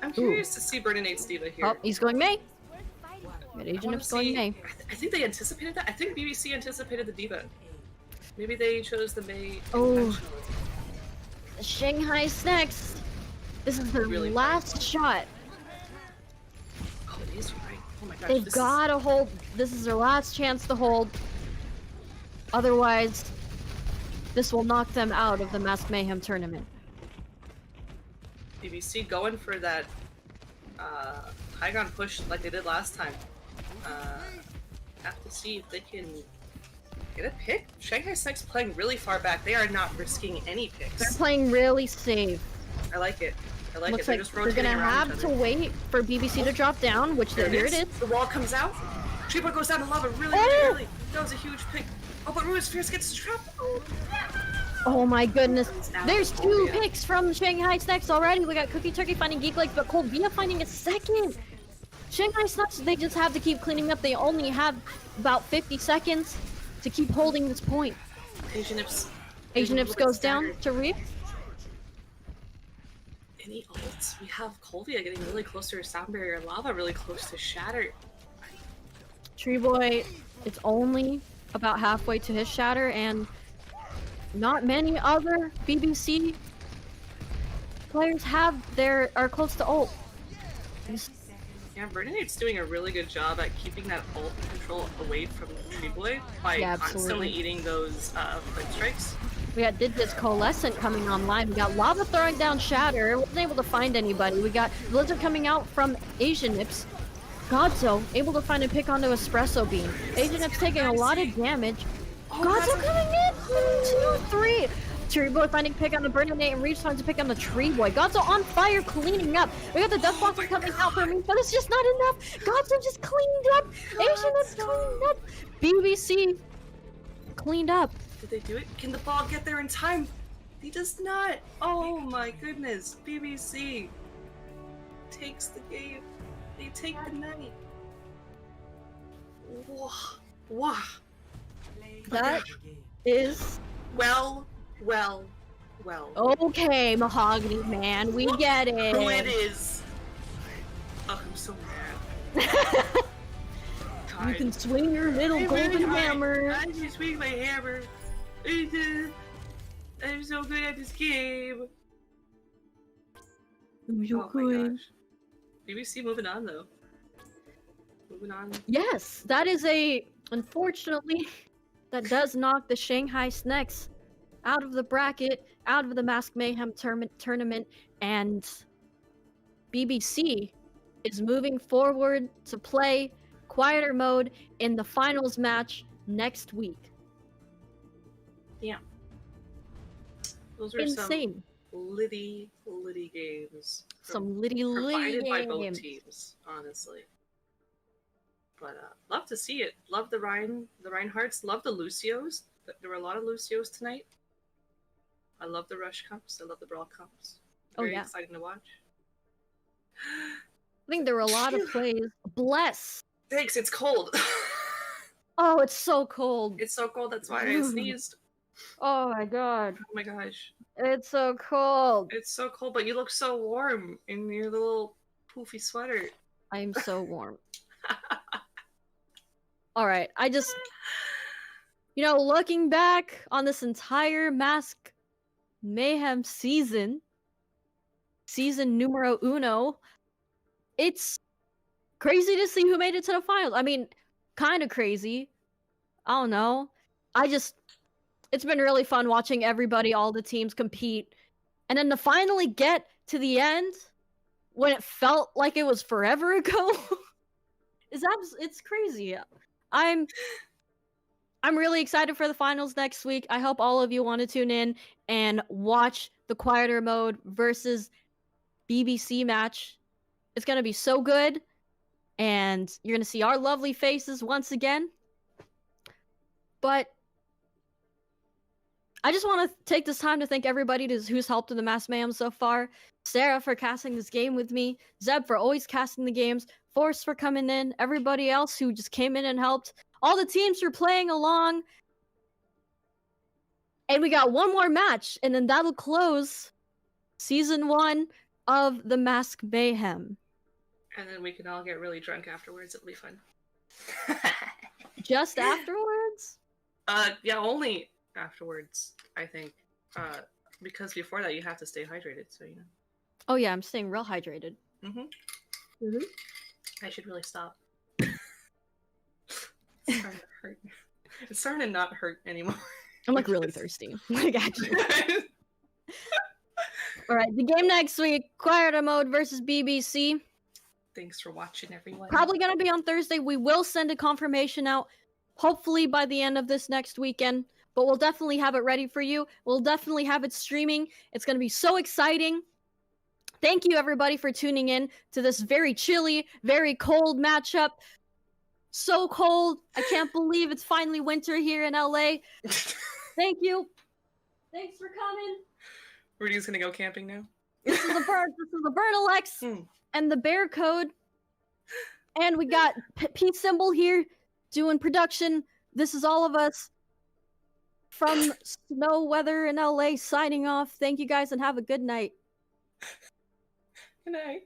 I'm curious to see Berninate's Diva here. Oh, he's going May. Got I Agent wanna Nips going see- May. I think they anticipated that. I think BBC anticipated the Diva. Maybe they chose the May. Oh. intentionally. The Shanghai Sneks. This is their Really last shot. Oh, it is right. Oh my gosh. They've this gotta hold. This is their last chance to hold. Otherwise, this will knock them out of the Masked Mayhem tournament. is BBC going for that high ground push like they did last time. Have to see if they can get a pick. Shanghai Sneks playing really far back. They are not risking any They're picks. playing really safe. I like it. I like Looks it. They're like just they're rotating gonna around have each to other. wait for BBC to drop down, which here it is. The wall comes out. Tripa goes down to lava really, Oh! really early. That was a huge pick. Oh, but Ruiz Fierce gets trapped. Oh. Oh my goodness. Now There's 2 Columbia. picks from Shanghai Sneks already. We got Cookie Turkey finding Geek Legs, but Cold Via finding a second. Shanghai Sneks, they just have to keep cleaning up. They only have about 50 seconds to keep holding this point. Asian Nips. Asian Nips goes down staggered. to Reef. Any ults? We have Colvia getting really close to her sound barrier. Lava really close to Shatter. Tree Boy, it's only about halfway to his shatter, and not many other BBC players are close to ult. Yeah, Berninate's doing a really good job at keeping that ult control away from Tree Boy by Yeah, constantly absolutely. eating those flame strikes. We got Digit's Coalescent coming online. We got Lava throwing down Shatter. Wasn't able to find anybody. We got Blizzard coming out from Asian Nips. Godzo able to find a pick onto Espresso Bean. Asian Nips taking a lot of damage. Godzo coming in! 2, 3! Tree Boy finding pick on the Bernadette and Reach finds a pick on the Tree Boy. Godzo on fire, cleaning up. We got the Death Boxer coming out for me, but it's just not enough. Godzo just cleaned up. Asian Nips cleaned up. BBC cleaned up. Did they do it? Can the ball get there in time? He does not. Oh my goodness. BBC takes the game. They take the night. Wah. Wah. That is Well. okay, Mahogany Man. We get it. Who it is. Oh, I'm so mad. You can swing your little I'm golden really hard. hammer. I can swing my hammer. I'm so good at this game. You Oh could. my gosh. BBC moving on though. Moving on. Yes, that is unfortunately, that does knock the Shanghai Sneks out of the bracket, out of the Mask Mayhem tournament, and BBC is moving forward to play quieter mode in the finals match next week. Yeah. Those are Insane. some litty games. Some litty provided by both games. teams, honestly. But love to see it. Love the Reinhardts. Love the Lucios. There were a lot of Lucios tonight. I love the Rush Cups. I love the Brawl Cups. Very exciting to watch. I think there were a lot of plays. Bless. Thanks. It's cold. Oh, it's so cold. It's so cold. That's why I sneezed. Oh my god. Oh my gosh. It's so cold. It's so cold, but you look so warm in your little poofy sweater. I'm so warm. Alright, I just... You know, looking back on this entire Mask Mayhem season numero uno, it's crazy to see who made it to the finals. I mean, kind of crazy. I don't know. It's been really fun watching everybody, all the teams compete. And then to finally get to the end, when it felt like it was forever ago, it's crazy. I'm really excited for the finals next week. I hope all of you want to tune in and watch the quieter mode versus BBC match. It's going to be so good. And you're going to see our lovely faces once again. But I just want to take this time to thank everybody who's helped in the Mass Mayhem so far. Sarah for casting this game with me. Zeb for always casting the games. Force for coming in. Everybody else who just came in and helped. All the teams for playing along. And we got one more match, and then that'll close Season 1 of the Mask Mayhem. And then we can all get really drunk afterwards. It'll be fun. Just afterwards? Yeah, only afterwards, I think. Because before that, you have to stay hydrated, so you know. Oh yeah, I'm staying real hydrated. I should really stop. It's starting to hurt. It's starting to not hurt anymore. I'm like really thirsty. Like actually. Alright, the game next week, quieter mode versus BBC. Thanks for watching, everyone. Probably gonna be on Thursday. We will send a confirmation out, hopefully by the end of this next weekend. But we'll definitely have it ready for you. We'll definitely have it streaming. It's gonna be so exciting. Thank you everybody for tuning in to this very chilly, very cold matchup. So cold. I can't believe it's finally winter here in LA. Thank you. Thanks for coming. We're just gonna go camping now. This is the Bernalex and the Bear Code. And we got Pete Symbol here doing production. This is all of us from Snow Weather in LA signing off. Thank you guys and have a good night. Good night.